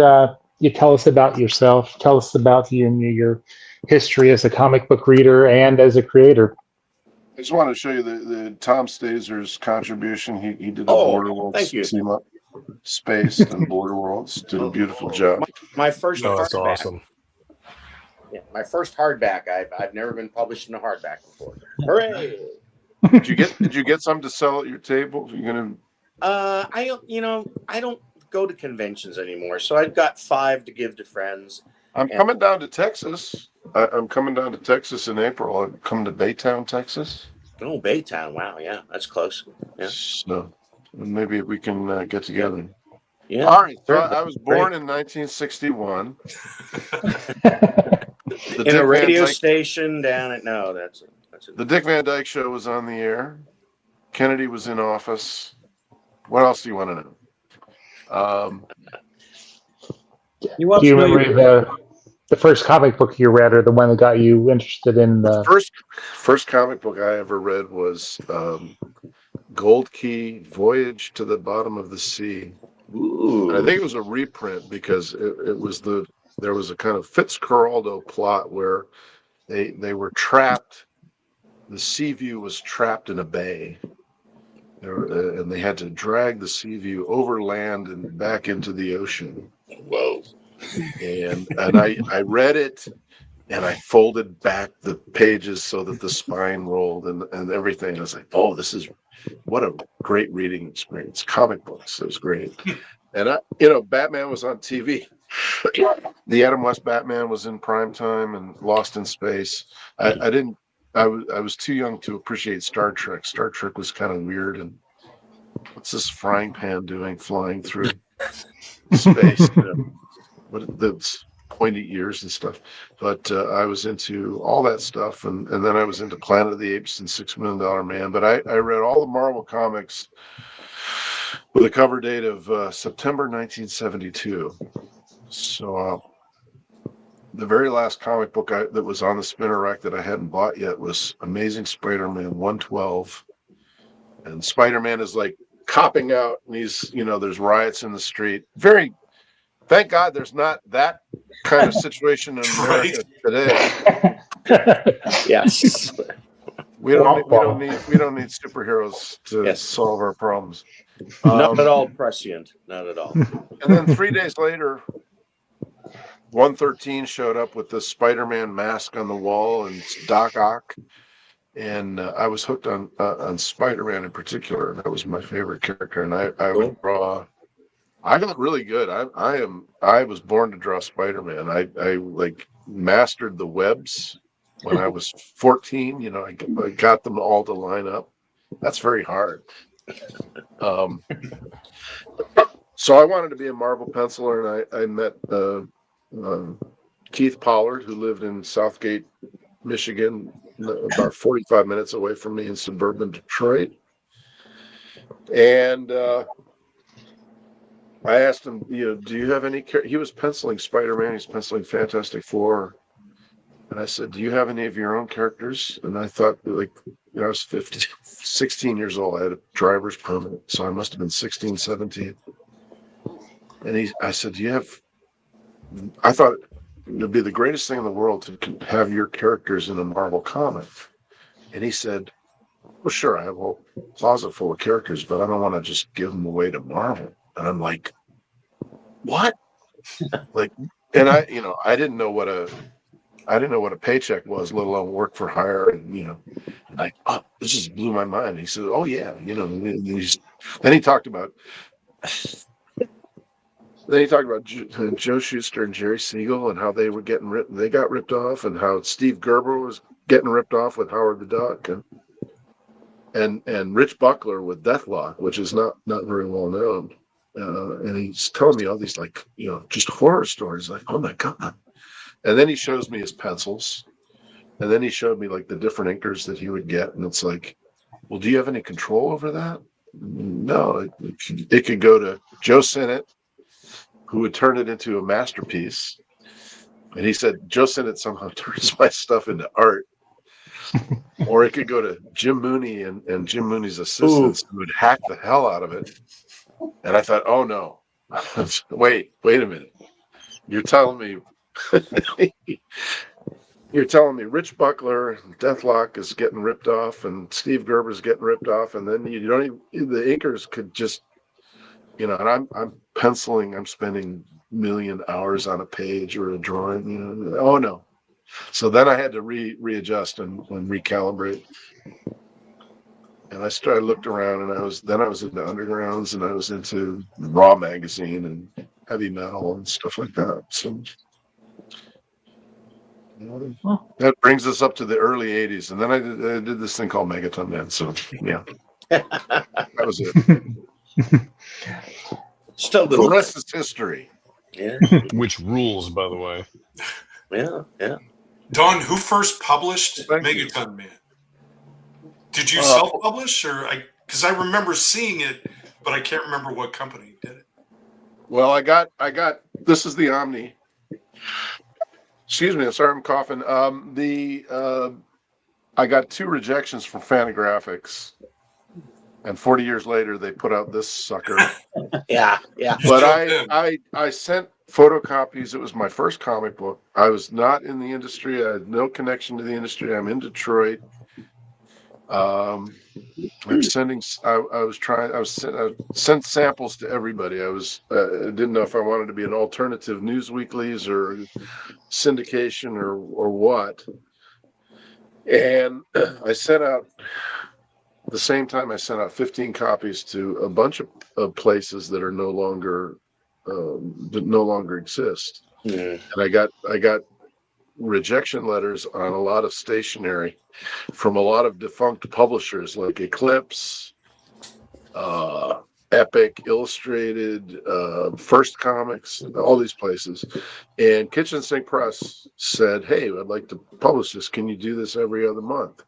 you tell us about yourself? Tell us about your history as a comic book reader and as a creator. I just want to show you the Tom Stazer's contribution. He did a Border Worlds team up, Space and Border Worlds. Did a beautiful job. My first hardback. That's awesome. Yeah, my first hardback. I've never been published in a hardback before. Hooray! Did you get some to sell at your table? You're gonna. I don't go to conventions anymore, so I've got 5 to give to friends. I'm coming down to Texas. I'm coming down to Texas in April. I'm coming to Baytown, Texas. Oh, Baytown! Wow, yeah, that's close. Yeah. So maybe we can get together. Yeah. All right. So I was born in 1961. In a radio station down at that's it. The Dick Van Dyke Show was on the air. Kennedy was in office. What else do you want to know? Do you remember the first comic book you read, or the one that got you interested in the first comic book I ever read was Gold Key, Voyage to the Bottom of the Sea. Ooh. I think it was a reprint because there was a kind of Fitzcarraldo plot where they were trapped. The Sea View was trapped in a bay, and they had to drag the Sea View over land and back into the ocean. Whoa. And I read it, and I folded back the pages so that the spine rolled and everything. I was like, oh, what a great reading experience. Comic books, it was great. And Batman was on TV. The Adam West Batman was in prime time and Lost in Space. I was too young to appreciate Star Trek. Star Trek was kind of weird, and what's this frying pan doing flying through space? That's pointy ears and stuff. But I was into all that stuff, and then I was into Planet of the Apes and $6 Million Man. But I read all the Marvel comics with a cover date of September 1972. So the very last comic book that was on the spinner rack that I hadn't bought yet was Amazing Spider-Man 112. And Spider-Man is like copping out, and there's riots in the street. Thank God there's not that kind of situation in America today. Yes. We don't need superheroes to solve our problems. Not at all prescient. Not at all. And then 3 days later, 113 showed up with the Spider-Man mask on the wall and Doc Ock, and I was hooked on Spider-Man in particular. That was my favorite character, and I would draw. I got really good. I was born to draw Spider-Man. I like mastered the webs when I was 14. I got them all to line up. That's very hard. So I wanted to be a Marvel penciler, and I met Keith Pollard, who lived in Southgate, Michigan, about 45 minutes away from me in suburban Detroit. And I asked him, do you have any? He was penciling Spider-Man. He's penciling Fantastic Four. And I said, do you have any of your own characters? And I thought, I was 16 years old. I had a driver's permit, so I must have been 16, 17. And I said, do you have? I thought it would be the greatest thing in the world to have your characters in a Marvel comic. And he said, well, sure, I have a whole closet full of characters, but I don't want to just give them away to Marvel. And I'm like, what? And I didn't know what a paycheck was, let alone work for hire. And, this just blew my mind. He said, oh yeah. Then he talked about Joe Shuster and Jerry Siegel and how they were they got ripped off, and how Steve Gerber was getting ripped off with Howard the Duck, and Rich Buckler with Deathlock, which is not very well known. And he's telling me all these just horror stories, like, oh my God. And then he shows me his pencils, and then he showed me the different inkers that he would get, and it's like, well, do you have any control over that? No, it could go to Joe Sinnott, who would turn it into a masterpiece. And he said Joe Sinnott somehow turns my stuff into art. Or it could go to Jim Mooney and Jim Mooney's assistants, who would hack the hell out of it. And I thought, oh no, wait a minute. You're telling me Rich Buckler, Deathlock is getting ripped off, and Steve Gerber's getting ripped off, and then you don't even, the inkers could just, and I'm penciling, I'm spending million hours on a page or a drawing, oh no. So then I had to readjust and recalibrate. And I looked around, and I was into Undergrounds, and I was into Raw magazine and heavy metal and stuff like that. So that brings us up to the early 80s. And then I did this thing called Megaton Man. So yeah, that was it. Still the rest is history. Yeah. Which rules, by the way. Yeah. Don, who first published Thank Megaton Man? Did you self-publish, or because I remember seeing it, but I can't remember what company did it. Well, I got. This is the Omni. Excuse me. I'm sorry, I'm coughing. I got 2 rejections from Fantagraphics. And 40 years later, they put out this sucker. Yeah. You But jumped in. I sent photocopies. It was my first comic book. I was not in the industry. I had no connection to the industry. I'm in Detroit. I'm sending. I sent samples to everybody. I didn't know if I wanted to be an alternative news weeklies or syndication or what. And I sent out the same time. I sent out 15 copies to a bunch of places that are no longer that no longer exist. Mm. And I got rejection letters on a lot of stationery from a lot of defunct publishers like Eclipse, Epic, Illustrated, First Comics, all these places. And Kitchen Sink Press said, "Hey, I'd like to publish this. Can you do this every other month?"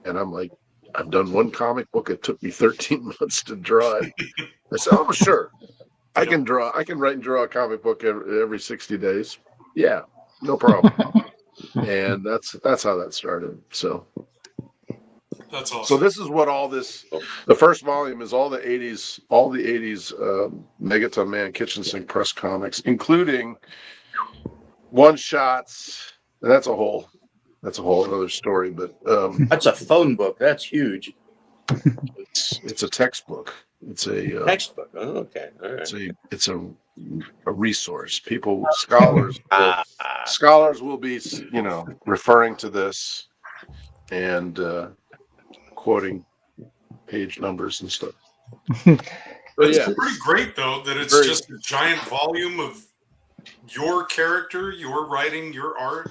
And I'm like, "I've done one comic book. It took me 13 months to draw it." I said, "Oh, sure. I can write and draw a comic book every 60 days. Yeah, no problem." And that's how that started. So That's awesome. so this is what all this, the first volume is all the 80s Megaton Man Kitchen Sink Press comics, including one shots. And that's a whole other story, but That's a phone book. That's huge. it's a textbook. It's a Textbook. Oh, okay. All right. it's a resource. Scholars will be, referring to this and quoting page numbers and stuff. It's Yeah. pretty great though that it's just a giant volume of your character, your writing, your art.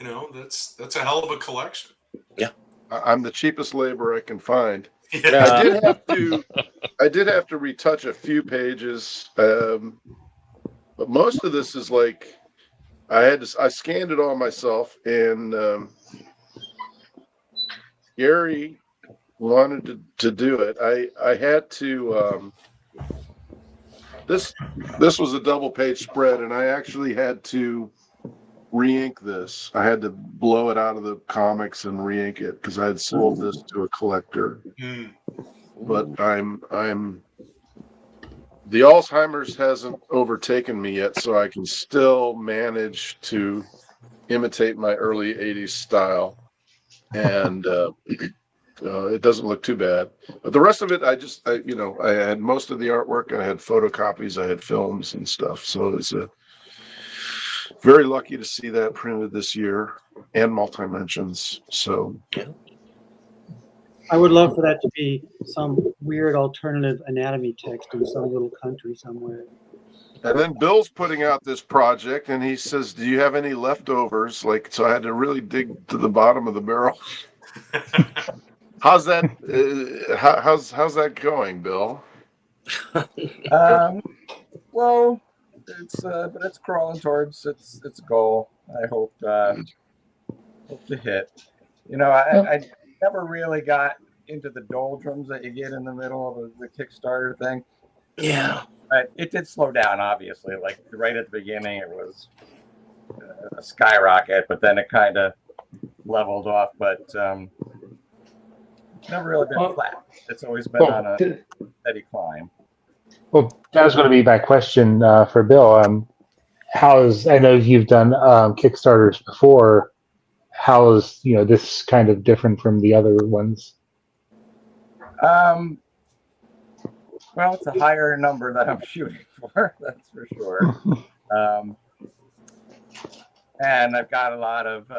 That's a hell of a collection. Yeah. I'm the cheapest labor I can find. Yeah. I did have to retouch a few pages, but most of this is like I scanned it all myself, and Gary wanted to do it. I had to. This was a double page spread, and I actually had to re-ink this. I had to blow it out of the comics and re-ink it because I had sold this to a collector. Mm. But I'm the Alzheimer's hasn't overtaken me yet, so I can still manage to imitate my early 80s style. And it doesn't look too bad. But the rest of it, I had most of the artwork. I had photocopies, I had films and stuff. So it's very lucky to see that printed this year and multi-mentions. So I would love for that to be some weird alternative anatomy text in some little country somewhere. And then Bill's putting out this project, and he says, "Do you have any leftovers?" So I had to really dig to the bottom of the barrel. How's that? How's that going, Bill? Well, it's crawling towards its goal. I hope to hit. I never really got into the doldrums that you get in the middle of the Kickstarter thing. Yeah. It did slow down, obviously. Like right at the beginning, it was a skyrocket, but then it kind of leveled off. But it's never really been flat. It's always been on a steady climb. Well, that was going to be my question for Bill. I know you've done Kickstarters before. How is this kind of different from the other ones? Well, it's a higher number that I'm shooting for, that's for sure. And I've got a lot of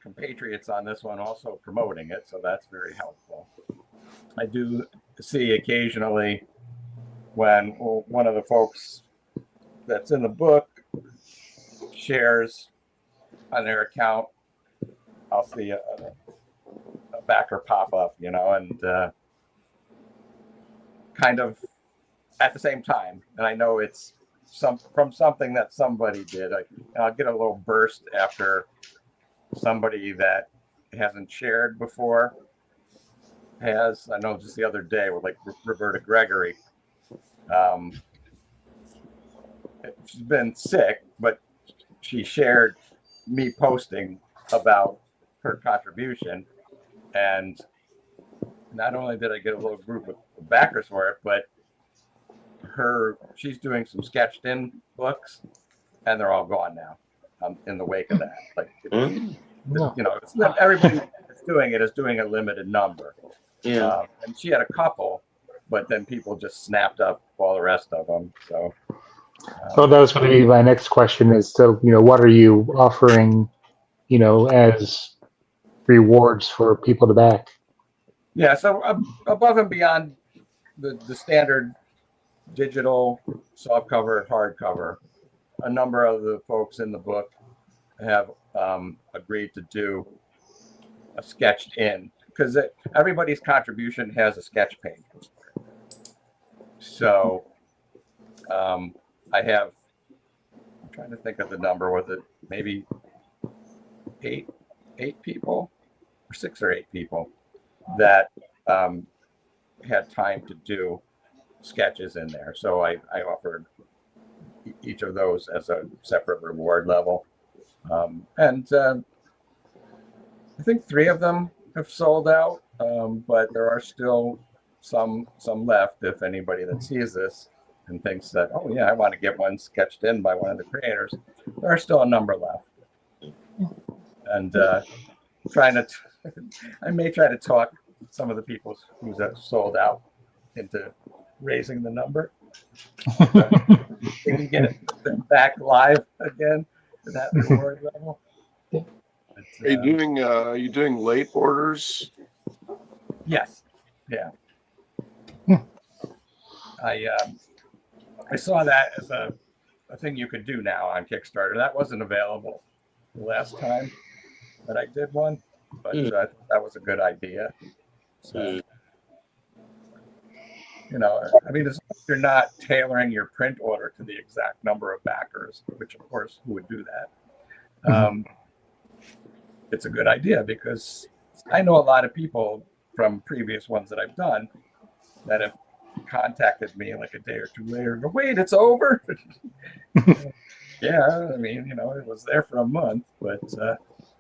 compatriots on this one also promoting it, so that's very helpful. I do see occasionally when one of the folks that's in the book shares on their account, I'll see a backer pop up, and kind of at the same time. And I know it's from something that somebody did. I'll get a little burst after somebody that hasn't shared before has. I know just the other day with Roberta Gregory. She's been sick, but she shared me posting about her contribution, and not only did I get a little group of backers for it, but she's doing some sketched in books, and they're all gone now. In the wake of that, like it's not everybody that's doing it is doing a limited number. Yeah. And she had a couple, but then people just snapped up all the rest of them. So. So that was going to be my next question: is what are you offering, as rewards for people to back? Yeah, so above and beyond the standard digital softcover and hardcover, a number of the folks in the book have agreed to do a sketched in, because everybody's contribution has a sketch page. So I'm trying to think of the number. Was it maybe eight people, or 6 or 8 people that had time to do sketches in there? So I offered each of those as a separate reward level. And I think 3 of them have sold out, but there are still some left. If anybody that sees this and thinks that, oh yeah, I want to get one sketched in by one of the creators, there are still a number left. And I may try to talk some of the people who have sold out into raising the number. They can get them back live again to that reward level. But, are you doing late orders? Yes. Yeah. I saw that as a thing you could do now on Kickstarter. That wasn't available the last time that I did one, but I thought that was a good idea. So, I mean, as long as you're not tailoring your print order to the exact number of backers, which of course, who would do that? It's a good idea, because I know a lot of people from previous ones that I've done that have contacted me like a day or 2 later and go, wait, it's over? Yeah, I mean, it was there for a month, but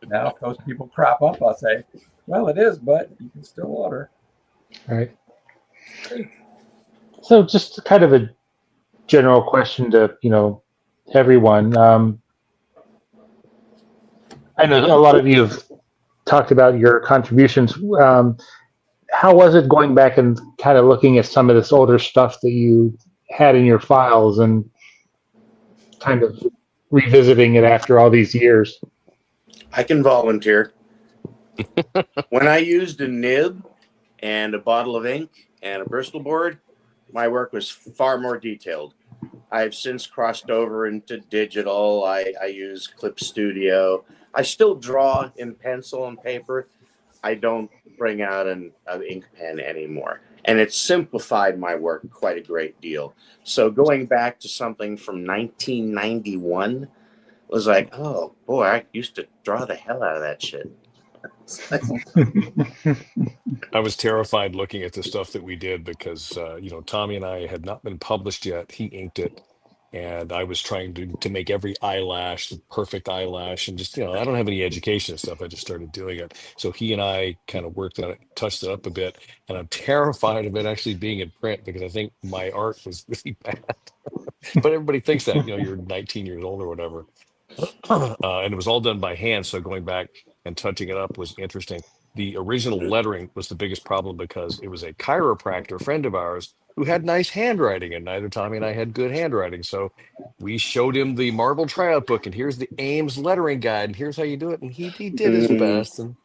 now if those people crop up, I'll say, well, it is, but you can still order. All right. So just kind of a general question to, everyone. I know a lot of you have talked about your contributions. How was it going back and kind of looking at some of this older stuff that you had in your files and kind of revisiting it after all these years? I can volunteer. When I used a nib and a bottle of ink and a Bristol board, my work was far more detailed. I've since crossed over into digital. I use Clip Studio. I still draw in pencil and paper. I don't bring out an ink pen anymore. And it's simplified my work quite a great deal. So going back to something from 1991 was like, oh boy, I used to draw the hell out of that shit. I was terrified looking at the stuff that we did because, Tommy and I had not been published yet. He inked it. And I was trying to make every eyelash the perfect eyelash, and just, I don't have any education and stuff. I just started doing it. So he and I kind of worked on it, touched it up a bit, and I'm terrified of it actually being in print because I think my art was really bad. But everybody thinks that, you're 19 years old or whatever. And it was all done by hand. So going back and touching it up was interesting. The original lettering was the biggest problem because it was a chiropractor friend of ours who had nice handwriting, and neither Tommy and I had good handwriting. So we showed him the Marble Tryout book, and here's the Ames lettering guide, and here's how you do it. And he did his best. And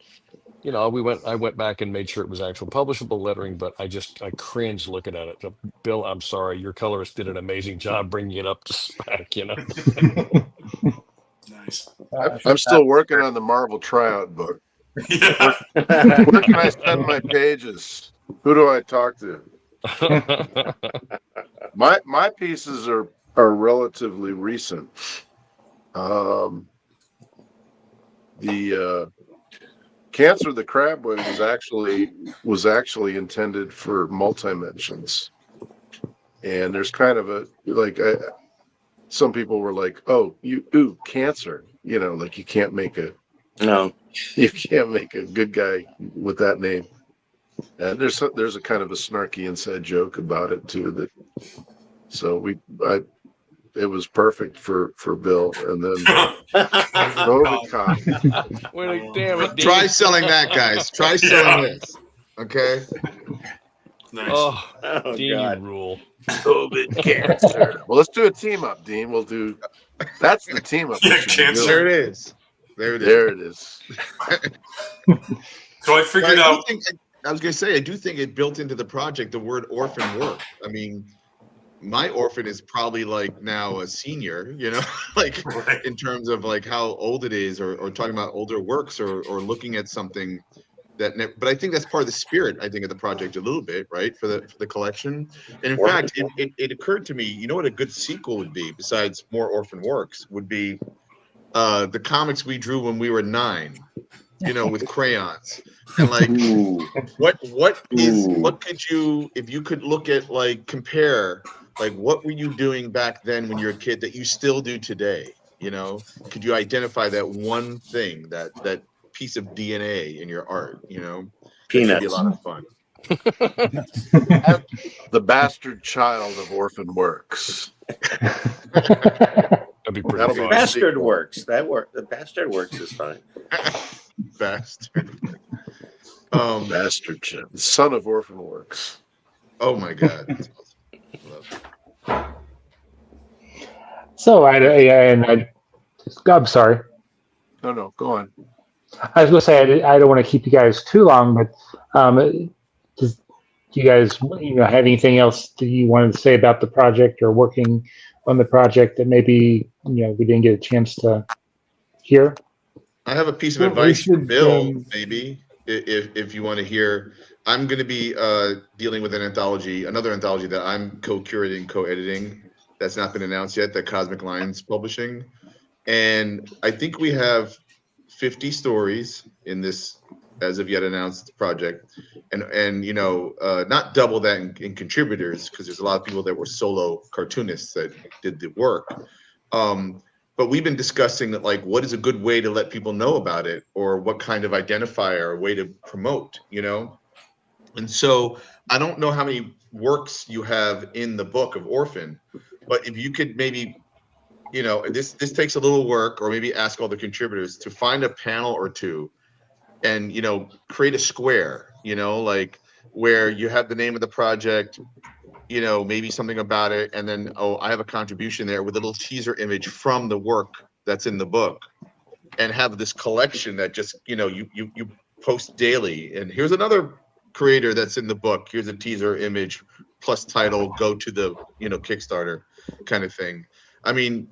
I went back and made sure it was actual publishable lettering, but I cringed looking at it. So, Bill, I'm sorry, your colorist did an amazing job bringing it up to spec. Nice. I'm still working on the Marble Tryout book. Yeah. Where can I send my pages? Who do I talk to? My pieces are relatively recent. The Cancer of the Crabwood was actually intended for multi-mentions, and there's kind of some people were like, "Oh, cancer," like you can't make a good guy with that name. And there's a kind of a snarky inside joke about it too. It was perfect for Bill, and then COVID caught. We're like, damn it, Try Dean. selling that, guys. Try selling this. Okay. Nice. Oh, Oh, Dean, God. you rule. COVID cancer. Well, let's do a team up, Dean. That's the team up. Yeah, we should be cancer. There doing. it is. There it is. There it is. So I But figured I, do out. think, I was going to say, I do think it built into the project the word orphan work. I mean, my orphan is probably like now a senior, like Right. in terms of like how old it is, or talking about older works, or looking at something that. But I think that's part of the spirit. I think of the project a little bit, right, for the collection. And in fact, it occurred to me, you know what a good sequel would be besides more orphan works would be the comics we drew when we were 9, with crayons. And like, what could you, if you could look at, like, compare, like, what were you doing back then when you were a kid that you still do today? Could you identify that one thing, that piece of DNA in your art? That could be a Peanuts. lot of fun. The bastard child of orphan works. That'd be pretty That'll be fun. Bastard works. The bastard works is fine. Bastard. Bastard child, the son of orphan works. Oh my God. That's awesome. Love it. So I'm sorry. No, go on. I was going to say I don't want to keep you guys too long, but do you guys have anything else that you wanted to say about the project or working on the project that maybe we didn't get a chance to hear? I have a piece of Well, we advice for should, Bill, maybe, if you want to hear. I'm going to be dealing with another anthology that I'm co-curating, co-editing, that's not been announced yet, that Cosmic Lines Publishing. And I think we have 50 stories in this as of yet announced project. And not double that in contributors, because there's a lot of people that were solo cartoonists that did the work. But we've been discussing that, like, what is a good way to let people know about it, or what kind of identifier or way to promote, And so I don't know how many works you have in the book of Orphan, but if you could maybe, this takes a little work, or maybe ask all the contributors to find a panel or two and, create a square, like where you have the name of the project, maybe something about it, and then, I have a contribution there with a little teaser image from the work that's in the book, and have this collection that just, you post daily. And here's another creator that's in the book. Here's a teaser image plus title. Go to the, Kickstarter kind of thing. I mean,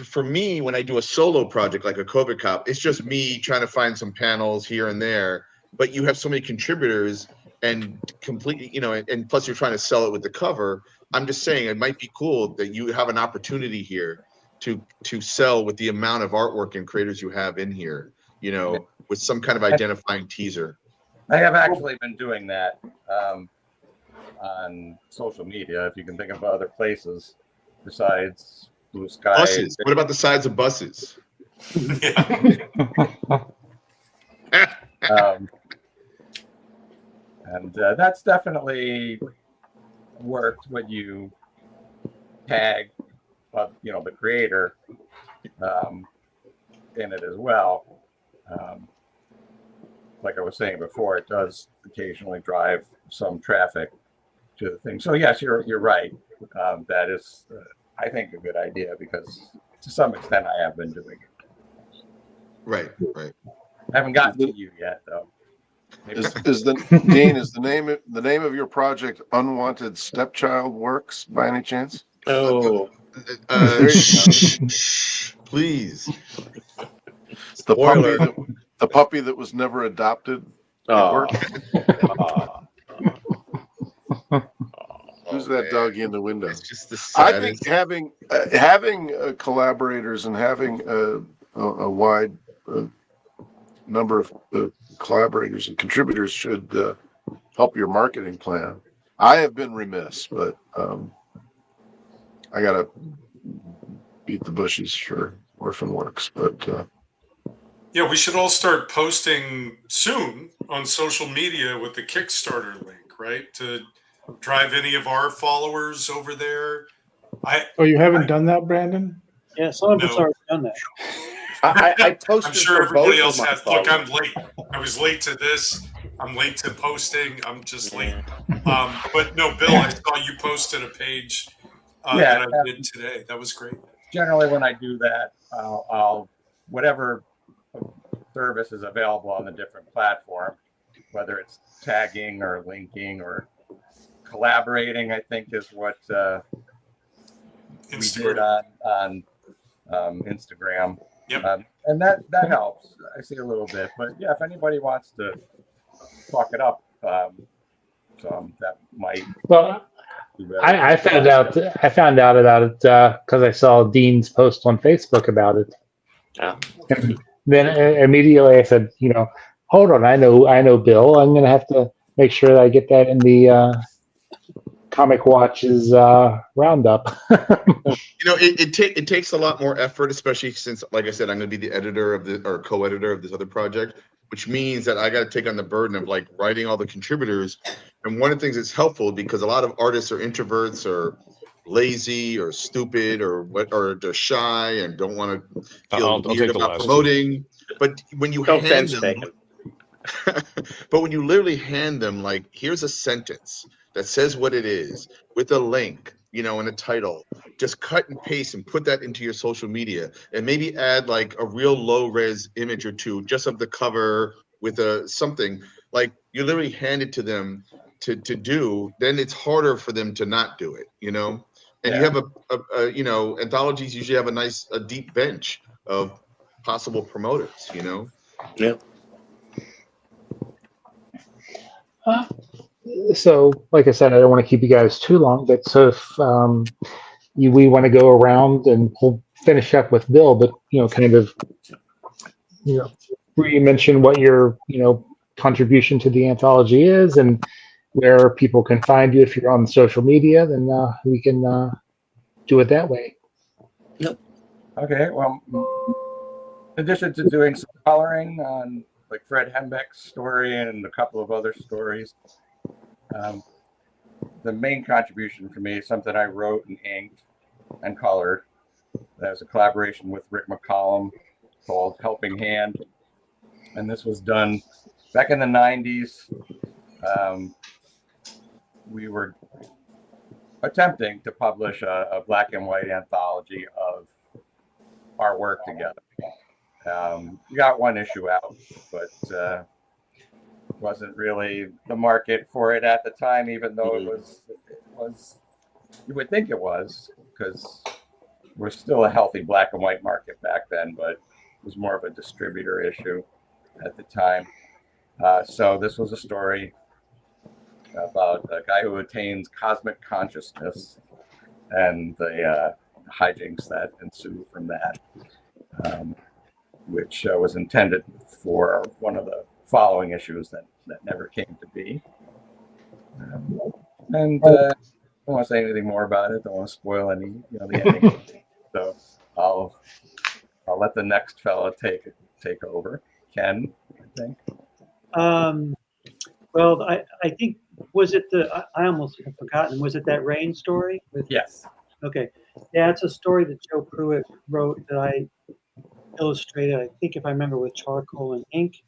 for me, when I do a solo project like a COVID Cop, it's just me trying to find some panels here and there. But you have so many contributors, and completely, and plus you're trying to sell it with the cover. I'm just saying it might be cool that you have an opportunity here to sell with the amount of artwork and creators you have in here, with some kind of identifying teaser. I have actually been doing that on social media, if you can think of other places besides Blue Sky. Buses. What about the sides of buses? And that's definitely worked when you tag, the creator in it as well. Like I was saying before, it does occasionally drive some traffic to the thing. So yes, you're right. That is, I think, a good idea, because to some extent I have been doing it. Right. I haven't gotten to you yet, though. Is the name of your project Unwanted Stepchild Works by any chance? Oh, Please. The puppy that was never adopted. oh. Who's that doggy in the window? It's just the I think saddest. having collaborators and having a wide number of collaborators and contributors should help your marketing plan. I have been remiss, but I gotta beat the bushes for Orphan Works. But Yeah, we should all start posting soon on social media with the Kickstarter link, right? To drive any of our followers over there. Oh, you haven't done that, Brandon? Yeah, some of us No. already done that. I I'm posted sure for everybody both of else my has. Look, followers. I'm late. I was late to this. I'm late to posting. I'm just late. Yeah. But no, Bill, I saw you posted a page Yeah, that I did today. That was great. generally when I do that, I'll whatever service is available on the different platform, whether it's tagging or linking or collaborating, I think is what we did on Instagram. Yep. And that helps. I see a little bit, but yeah, if anybody wants to talk it up, that might. Well, be better. I found out about it because I saw Dean's post on Facebook about it. Yeah. And then immediately I said, hold on, I know Bill. I'm going to have to make sure that I get that in the Comic Watch's roundup. It takes a lot more effort, especially since, like I said, I'm going to be the editor of or co-editor of this other project, which means that I got to take on the burden of like writing all the contributors. And one of the things that's helpful, because a lot of artists are introverts or lazy or stupid or they're shy and don't want to feel I'll weird take the about last two. promoting. But when you No hand offense them, taken. but when you literally hand them, like, here's a sentence that says what it is with a link, and a title, just cut and paste and put that into your social media and maybe add like a real low res image or two just of the cover with something, like you literally hand it to them to do, then it's harder for them to not do it, and you have anthologies usually have a deep bench of possible promoters, Yeah. So, like I said, I don't want to keep you guys too long, but so if we want to go around and we'll finish up with Bill, but kind of re-mention what your contribution to the anthology is and where people can find you if you're on social media, then we can do it that way. Okay, well, in addition to doing some coloring on like Fred Hembeck's story and a couple of other stories, the main contribution for me is something I wrote and inked and colored. That was a collaboration with Rick McCollum called Helping Hand. And this was done back in the 90s. We were attempting to publish a black and white anthology of our work together. We got one issue out, but wasn't really the market for it at the time, even though it was you would think it was, because we're still a healthy black and white market back then, but it was more of a distributor issue at the time. So this was a story about a guy who attains cosmic consciousness and the hijinks that ensue from that, which was intended for one of the following issues that never came to be. And I don't want to say anything more about it. Don't want to spoil any, the ending. So I'll let the next fella take over. Ken, I think. Well, I think, was it I almost have forgotten. Was it that rain story? Yes. Okay. Yeah, it's a story that Joe Pruitt wrote that I illustrated, I think if I remember, with charcoal and ink.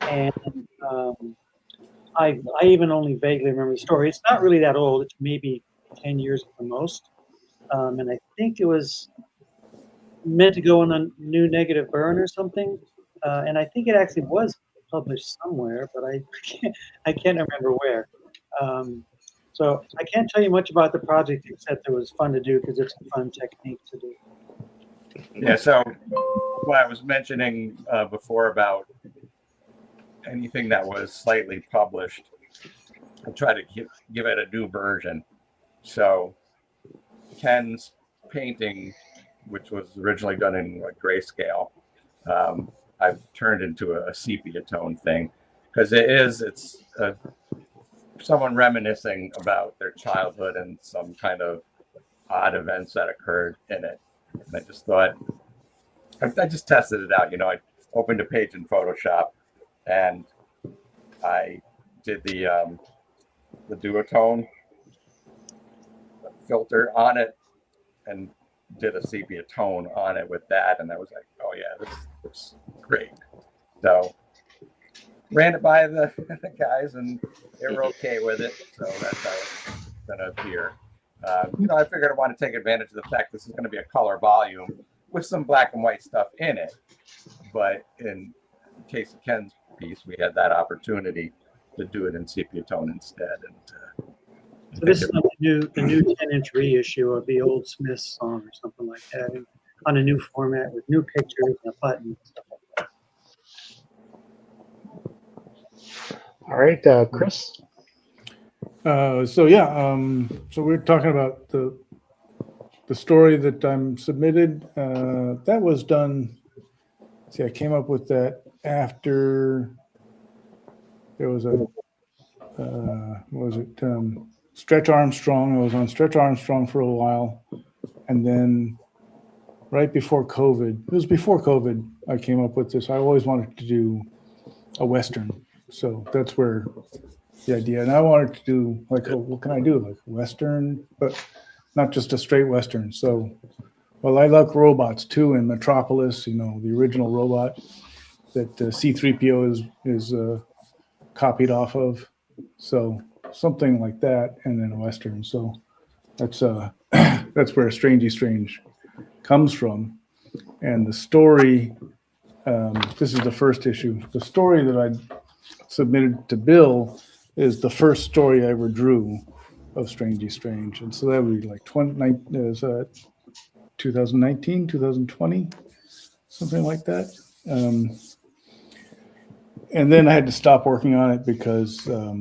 And I even only vaguely remember the story. It's not really that old. It's maybe 10 years at the most. And I think it was meant to go on a New Negative Burn or something. And I think it actually was published somewhere, but I can't remember where. So I can't tell you much about the project except it was fun to do because it's a fun technique to do. Yeah, so what I was mentioning before about anything that was slightly published, I try to give it a new version. So Ken's painting, which was originally done in grayscale, I've turned into a sepia tone thing because it's someone reminiscing about their childhood and some kind of odd events that occurred in it. And I just thought, I just tested it out. opened a page in Photoshop, and I did the duotone filter on it, and did a sepia tone on it with that, and I was like, oh yeah, this looks great. So ran it by the guys, and they were okay with it. So that's how it's gonna appear. I figured I want to take advantage of the fact this is going to be a color volume with some black and white stuff in it. But in case of Ken's piece, we had that opportunity to do it in sepia tone instead. And so this is like the new 10-inch reissue of the old Smiths song or something like that, and on a new format with new pictures and a button and stuff like that. All right, Chris. So we're talking about the story that I'm submitted. That was done. See, I came up with that after there was a Stretch Armstrong. I was on Stretch Armstrong for a while, and then right before COVID, it was before COVID, I came up with this. I always wanted to do a Western, so that's where the idea. And I wanted to do like, what can I do? Like Western, but not just a straight Western. So, well, I like robots too. In Metropolis, the original robot that C-3PO is copied off of. So something like that, and then a Western. So that's that's where Strangey Strange comes from. And the story, this is the first issue. The story that I submitted to Bill is the first story I ever drew of Strangey Strange. And so that would be like 2019, 2020, something like that. And then I had to stop working on it because, I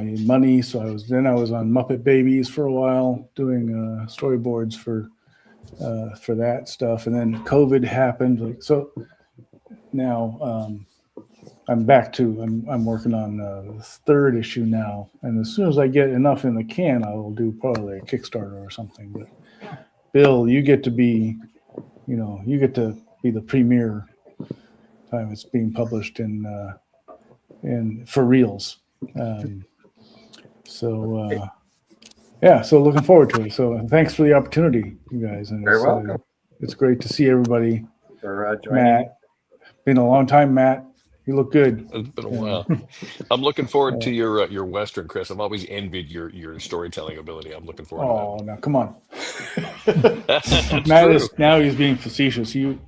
need money. So I was on Muppet Babies for a while doing storyboards for that stuff. And then COVID happened. So now, I'm back to I'm working on the third issue now, and as soon as I get enough in the can, I will do probably a Kickstarter or something. But Bill, you get to be the premier time it's being published in for reals. So looking forward to it. So thanks for the opportunity, you guys, and Very welcome. It's great to see everybody. For joining. Matt, been a long time, Matt. You look good. It's been a while. I'm looking forward to your Western, Chris. I've always envied your storytelling ability. I'm looking forward Oh, now come on. to that. That's Now he's being facetious. You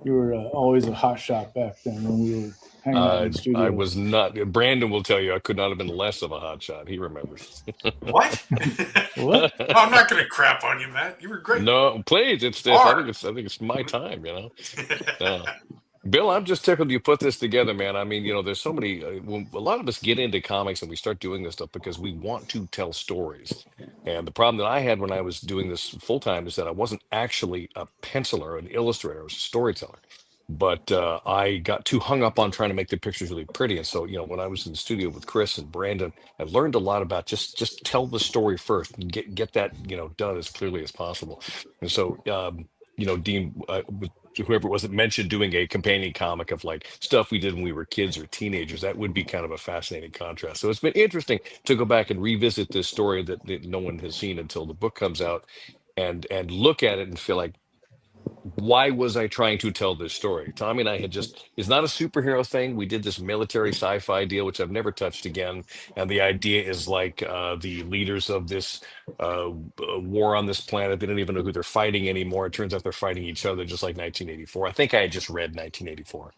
were always a hot shot back then when we were hanging out in the studio. I was not. Brandon will tell you I could not have been less of a hot shot. He remembers. What? What? I'm not going to crap on you, Matt. You were great. No, please. I think it's my time. Bill, I'm just tickled you put this together, man. I mean, there's so many. A lot of us get into comics and we start doing this stuff because we want to tell stories. And the problem that I had when I was doing this full time is that I wasn't actually a penciler or an illustrator. I was a storyteller. But I got too hung up on trying to make the pictures really pretty. And so, when I was in the studio with Chris and Brandon, I learned a lot about just tell the story first and get that, done as clearly as possible. And so, Dean, with whoever it was that mentioned doing a companion comic of like stuff we did when we were kids or teenagers, that would be kind of a fascinating contrast. So it's been interesting to go back and revisit this story that no one has seen until the book comes out and look at it and feel like, why was I trying to tell this story? Tommy and I it's not a superhero thing. We did this military sci-fi deal, which I've never touched again. And the idea is like the leaders of this war on this planet, they don't even know who they're fighting anymore. It turns out they're fighting each other, just like 1984. I think I had just read 1984.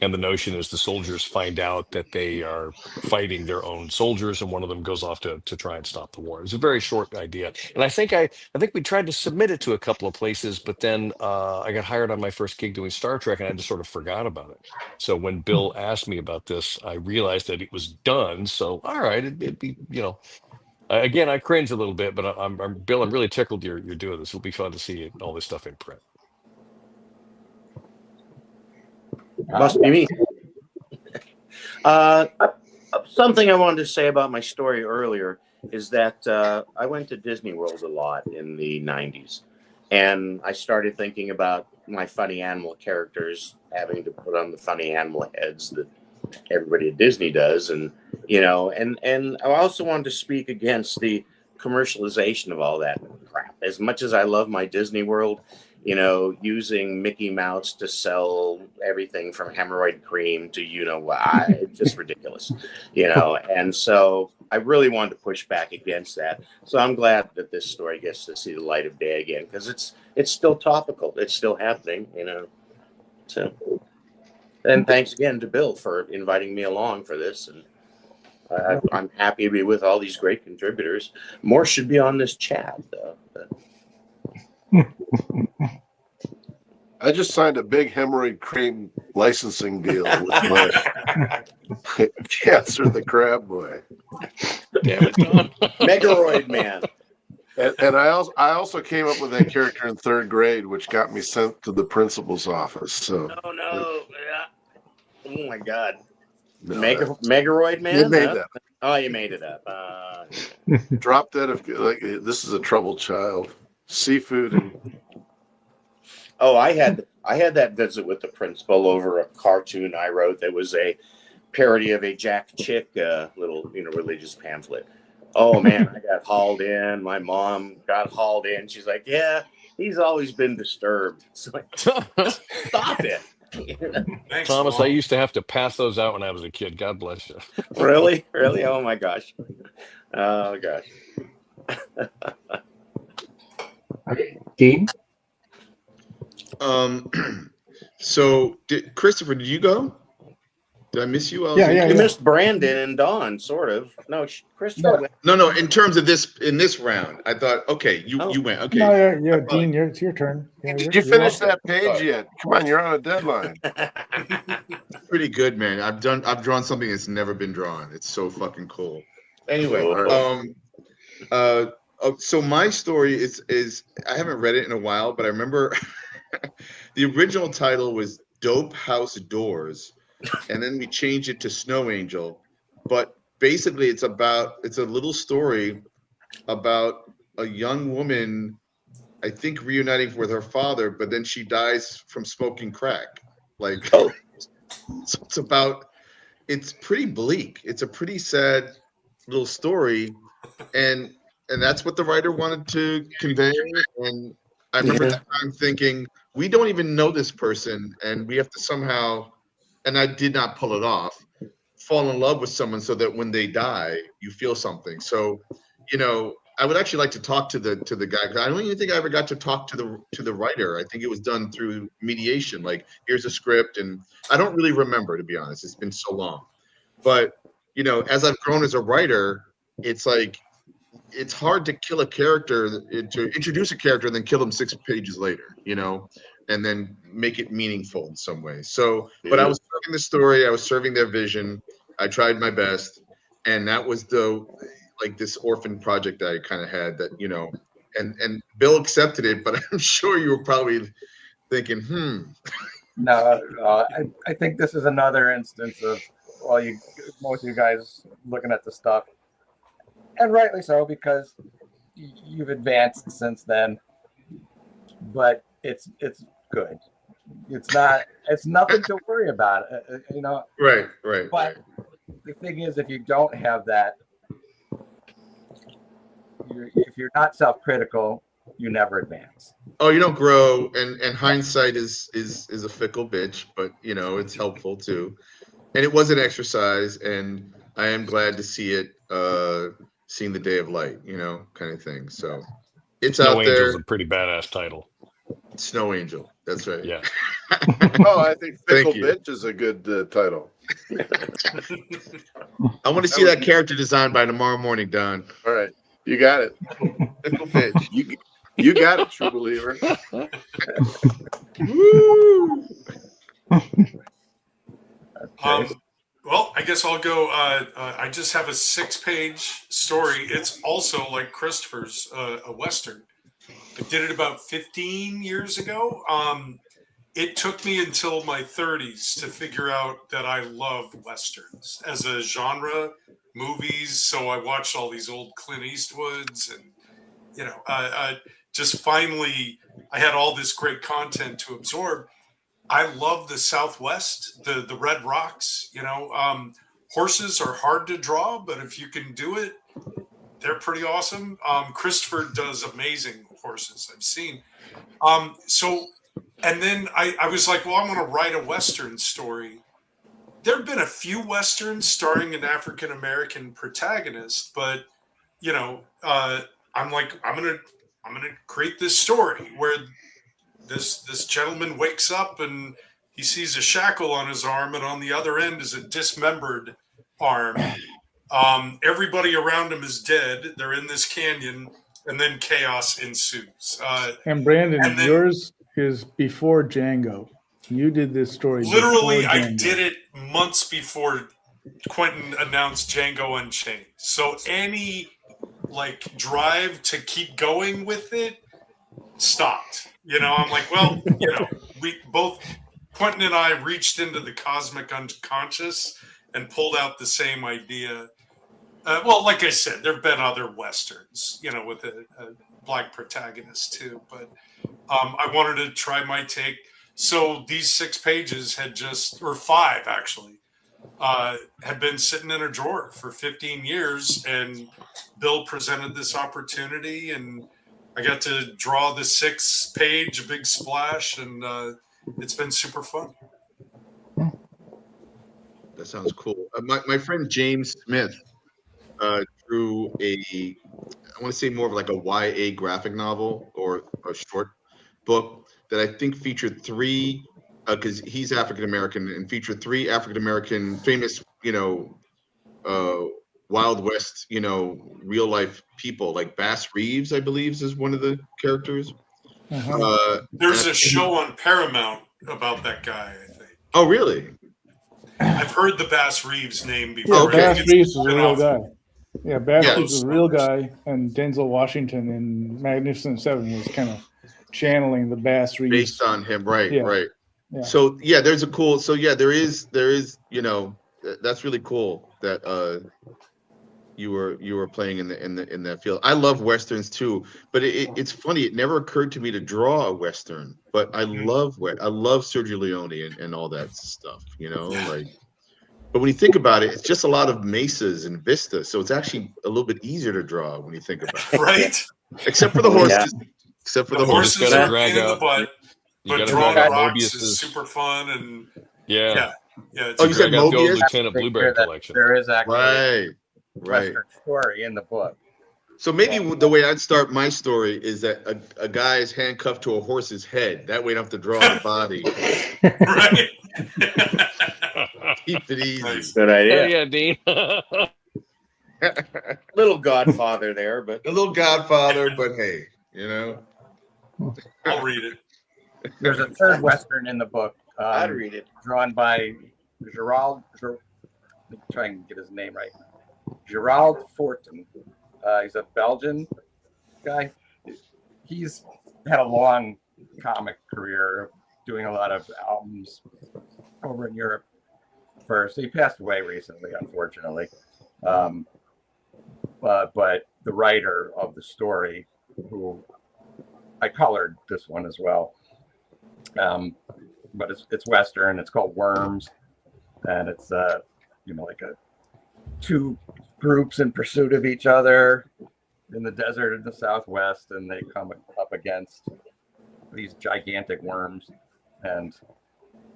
And the notion is the soldiers find out that they are fighting their own soldiers, and one of them goes off to try and stop the war. It was a very short idea. And I think we tried to submit it to a couple of places, but then I got hired on my first gig doing Star Trek, and I just sort of forgot about it. So when Bill asked me about this, I realized that it was done. So all right, it'd be again, I cringe a little bit, but I'm Bill. I'm really tickled you're doing this. It'll be fun to see all this stuff in print. Must be me. Something I wanted to say about my story earlier is that I went to Disney World a lot in the 90s. And I started thinking about my funny animal characters having to put on the funny animal heads that everybody at Disney does. And, and I also wanted to speak against the commercialization of all that crap. As much as I love my Disney World, using Mickey Mouse to sell everything from hemorrhoid cream to it's just ridiculous, and so I really wanted to push back against that. So I'm glad that this story gets to see the light of day again, because it's still topical, it's still happening, so. And thanks again to Bill for inviting me along for this, and I'm happy to be with all these great contributors. More should be on this chat, though. I just signed a big hemorrhoid cream licensing deal with my Cancer the Crab Boy. Damn it, Don. Megaroid Man. And I also came up with that character in 3rd grade, which got me sent to the principal's office. So. Oh no! Yeah. Oh my God. No, Megaroid Man. You made that. Oh, you made it up. Drop that if this is a troubled child. Seafood and. Oh, I had that visit with the principal over a cartoon I wrote that was a parody of a Jack Chick little religious pamphlet. Oh man, I got hauled in. My mom got hauled in. She's like, "Yeah, he's always been disturbed." So like, stop it. Thanks, Thomas, Mom. I used to have to pass those out when I was a kid. God bless you. Really? Oh my gosh. Oh gosh. Okay, Dean. So, Christopher, did you go? Did I miss you? Yeah. You missed Brandon and Dawn, sort of. No, Christopher. No. In terms of this round, I thought, okay, you went. Okay. No, yeah, Dean, it's your turn. Yeah, Did you finish that page yet? Come on, you're on a deadline. Pretty good, man. I've drawn something that's never been drawn. It's so fucking cool. Anyway, so my story is I haven't read it in a while, but I remember the original title was Dope House Doors, and then we changed it to Snow Angel. But basically, it's a little story about a young woman, I think, reuniting with her father, but then she dies from smoking crack. Like, so it's pretty bleak. It's a pretty sad little story, and that's what the writer wanted to convey. And I remember at the time thinking, we don't even know this person, and we have to somehow, and I did not pull it off, fall in love with someone so that when they die, you feel something. So, I would actually like to talk to the guy, because I don't even think I ever got to talk to the writer. I think it was done through mediation. Like, here's a script, and I don't really remember, to be honest. It's been so long. But as I've grown as a writer, it's like it's hard to kill a character, to introduce a character and then kill them 6 pages later, and then make it meaningful in some way. So, but I was serving the story, I was serving their vision, I tried my best, and that was this orphan project that I kind of had that, and Bill accepted it, but I'm sure you were probably thinking, No, I think this is another instance of, most of you guys looking at the stuff, and rightly so, because you've advanced since then. But it's good. It's nothing to worry about. Right. But the thing is, if you don't have that, if you're not self-critical, you never advance. Oh, you don't grow, and hindsight is a fickle bitch, but it's helpful too. And it was an exercise, and I am glad to see it seeing the day of light, kind of thing. So it's Snow out there. Angel's a pretty badass title. Snow Angel, that's right. Yeah. Oh, I think Fickle Bitch is a good title. I want to see that character design by tomorrow morning, Don. All right, you got it. Fickle Bitch. You got it, true believer. Woo! Well, I guess I'll go. I just have a 6-page story. It's also like Christopher's, a Western. I did it about 15 years ago. It took me until my 30s to figure out that I loved Westerns as a genre, movies. So I watched all these old Clint Eastwoods and, just finally I had all this great content to absorb. I love the Southwest, the Red Rocks. Horses are hard to draw, but if you can do it, they're pretty awesome. Christopher does amazing horses I've seen. And then I was like, well, I'm going to write a Western story. There have been a few Westerns starring an African-American protagonist, but, I'm like, I'm going to create this story where this gentleman wakes up and he sees a shackle on his arm, and on the other end is a dismembered arm. Everybody around him is dead. They're in this canyon, and then chaos ensues. And Brandon, and then- yours is before Django. You did this story. Literally, before I Django. did it months before Quentin announced Django Unchained. So any drive to keep going with it stopped. I'm like, well, we both, Quentin and I, reached into the cosmic unconscious and pulled out the same idea. Well, like I said, there have been other Westerns, with a black protagonist too, but I wanted to try my take. So these 6 pages or 5 actually, had been sitting in a drawer for 15 years, and Bill presented this opportunity, and I got to draw the 6th page, a big splash, and it's been super fun. That sounds cool. My friend James Smith drew I want to say more of like a YA graphic novel or a short book that I think featured 3, because he's African American, and featured 3 African American famous, Wild West, real life people, like Bass Reeves, I believe, is one of the characters. There's a show on Paramount about that guy, I think. Oh, really? I've heard the Bass Reeves name before. Yeah, Okay. Bass Reeves is a real guy. Yeah, Bass Yeah. Reeves is a real guy, and Denzel Washington in Magnificent Seven was kind of channeling the Bass Reeves. Based on him, right, Yeah. right. Yeah. So yeah, there is, that's really cool that you were playing in that field. I love Westerns too, but it's funny, it never occurred to me to draw a Western, but I love Sergio Leone and all that stuff, but when you think about it, it's just a lot of mesas and vistas, so it's actually a little bit easier to draw when you think about it. Right? Except for the horses. Except for the horses. Horses gotta are drag in the out- butt, You but got to drawing drag out rocks Mobius's. is super fun, and Yeah. it's Oh, you said Drag out the old Mobius? Lieutenant Blueberry That collection. There is actually a Right. Western story in the book. So maybe the way I'd start my story is that a guy is handcuffed to a horse's head. That way I don't have to draw the body. right. Keep it easy. Nice. Good Yeah, idea. yeah, Dean. Little Godfather there, but A little Godfather, but hey, I'll read it. There's a third Western in the book, I'd read it. drawn by Gerald. Let me try and get his name right. Gerald Fortin. He's a Belgian guy. He's had a long comic career, doing a lot of albums over in Europe. First, he passed away recently, unfortunately. But the writer of the story, who I colored this one as well. But it's Western. It's called Worms, and it's like 2 groups in pursuit of each other in the desert in the Southwest, and they come up against these gigantic worms and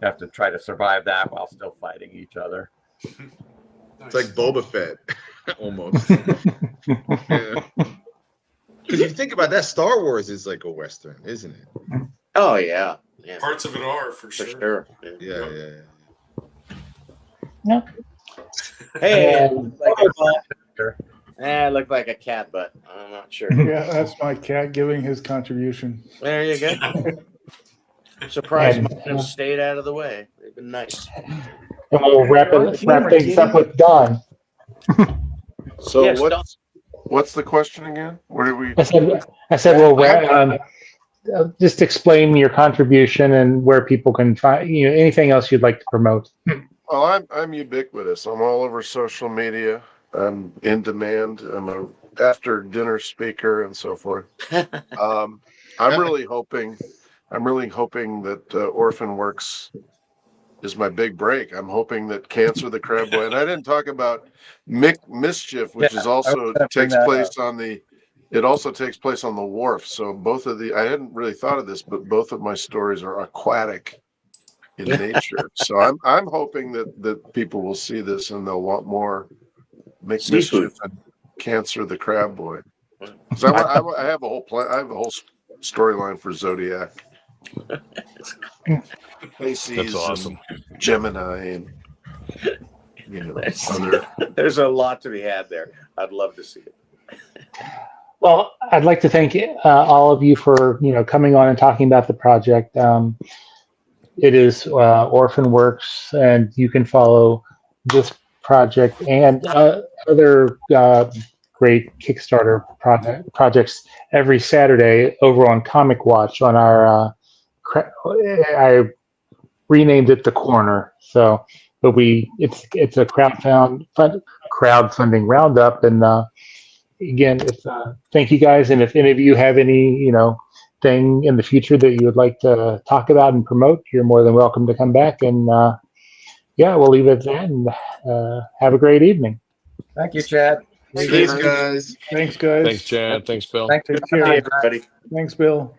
have to try to survive that while still fighting each other. It's like Boba Fett, almost. Because if you think about that, Star Wars is like a Western, isn't it? Oh yeah, yeah, Parts of it are for for sure. sure. Yeah. Yeah. Hey, And- it looked like a cat butt. I'm not sure. Yeah, that's my cat giving his contribution. There you go. Surprised And- mine have stayed out of the way. They've been nice. And we'll wrap things up with Don. So Yes, what's the question again? Where did we? I said we'll just explain your contribution and where people can find anything else you'd like to promote. Well, I'm ubiquitous. I'm all over social media. I'm in demand. I'm a after dinner speaker and so forth. I'm really hoping that Orphan Works is my big break. I'm hoping that Cancer the Crab Boy, and I didn't talk about Mischief, which Yeah, is I was also gonna bring takes that place up. on the. It also takes place on the wharf. So both of the I hadn't really thought of this, but both of my stories are aquatic in nature. So I'm hoping that people will see this and they'll want more Seafood. Mischief and Cancer the Crab Boy. Because I have a whole plan. I have a whole storyline for Zodiac, Pisces, awesome. and Gemini, and other. There's a lot to be had there. I'd love to see it. Well, I'd like to thank all of you for coming on and talking about the project. It is Orphan Works, and you can follow this project and other great Kickstarter projects every Saturday over on Comic Watch on our. I renamed it the Corner, so but it's a crowdfunding roundup, and again, thank you guys, and if any of you have any thing in the future that you would like to talk about and promote, you're more than welcome to come back. And yeah, we'll leave it at that. And have a great evening. Thank you, Chad. Thanks, guys. Thanks, guys. Thanks, Chad. Thanks, Bill. Thanks Take for care. coming Hey, on. everybody. Thanks, Bill.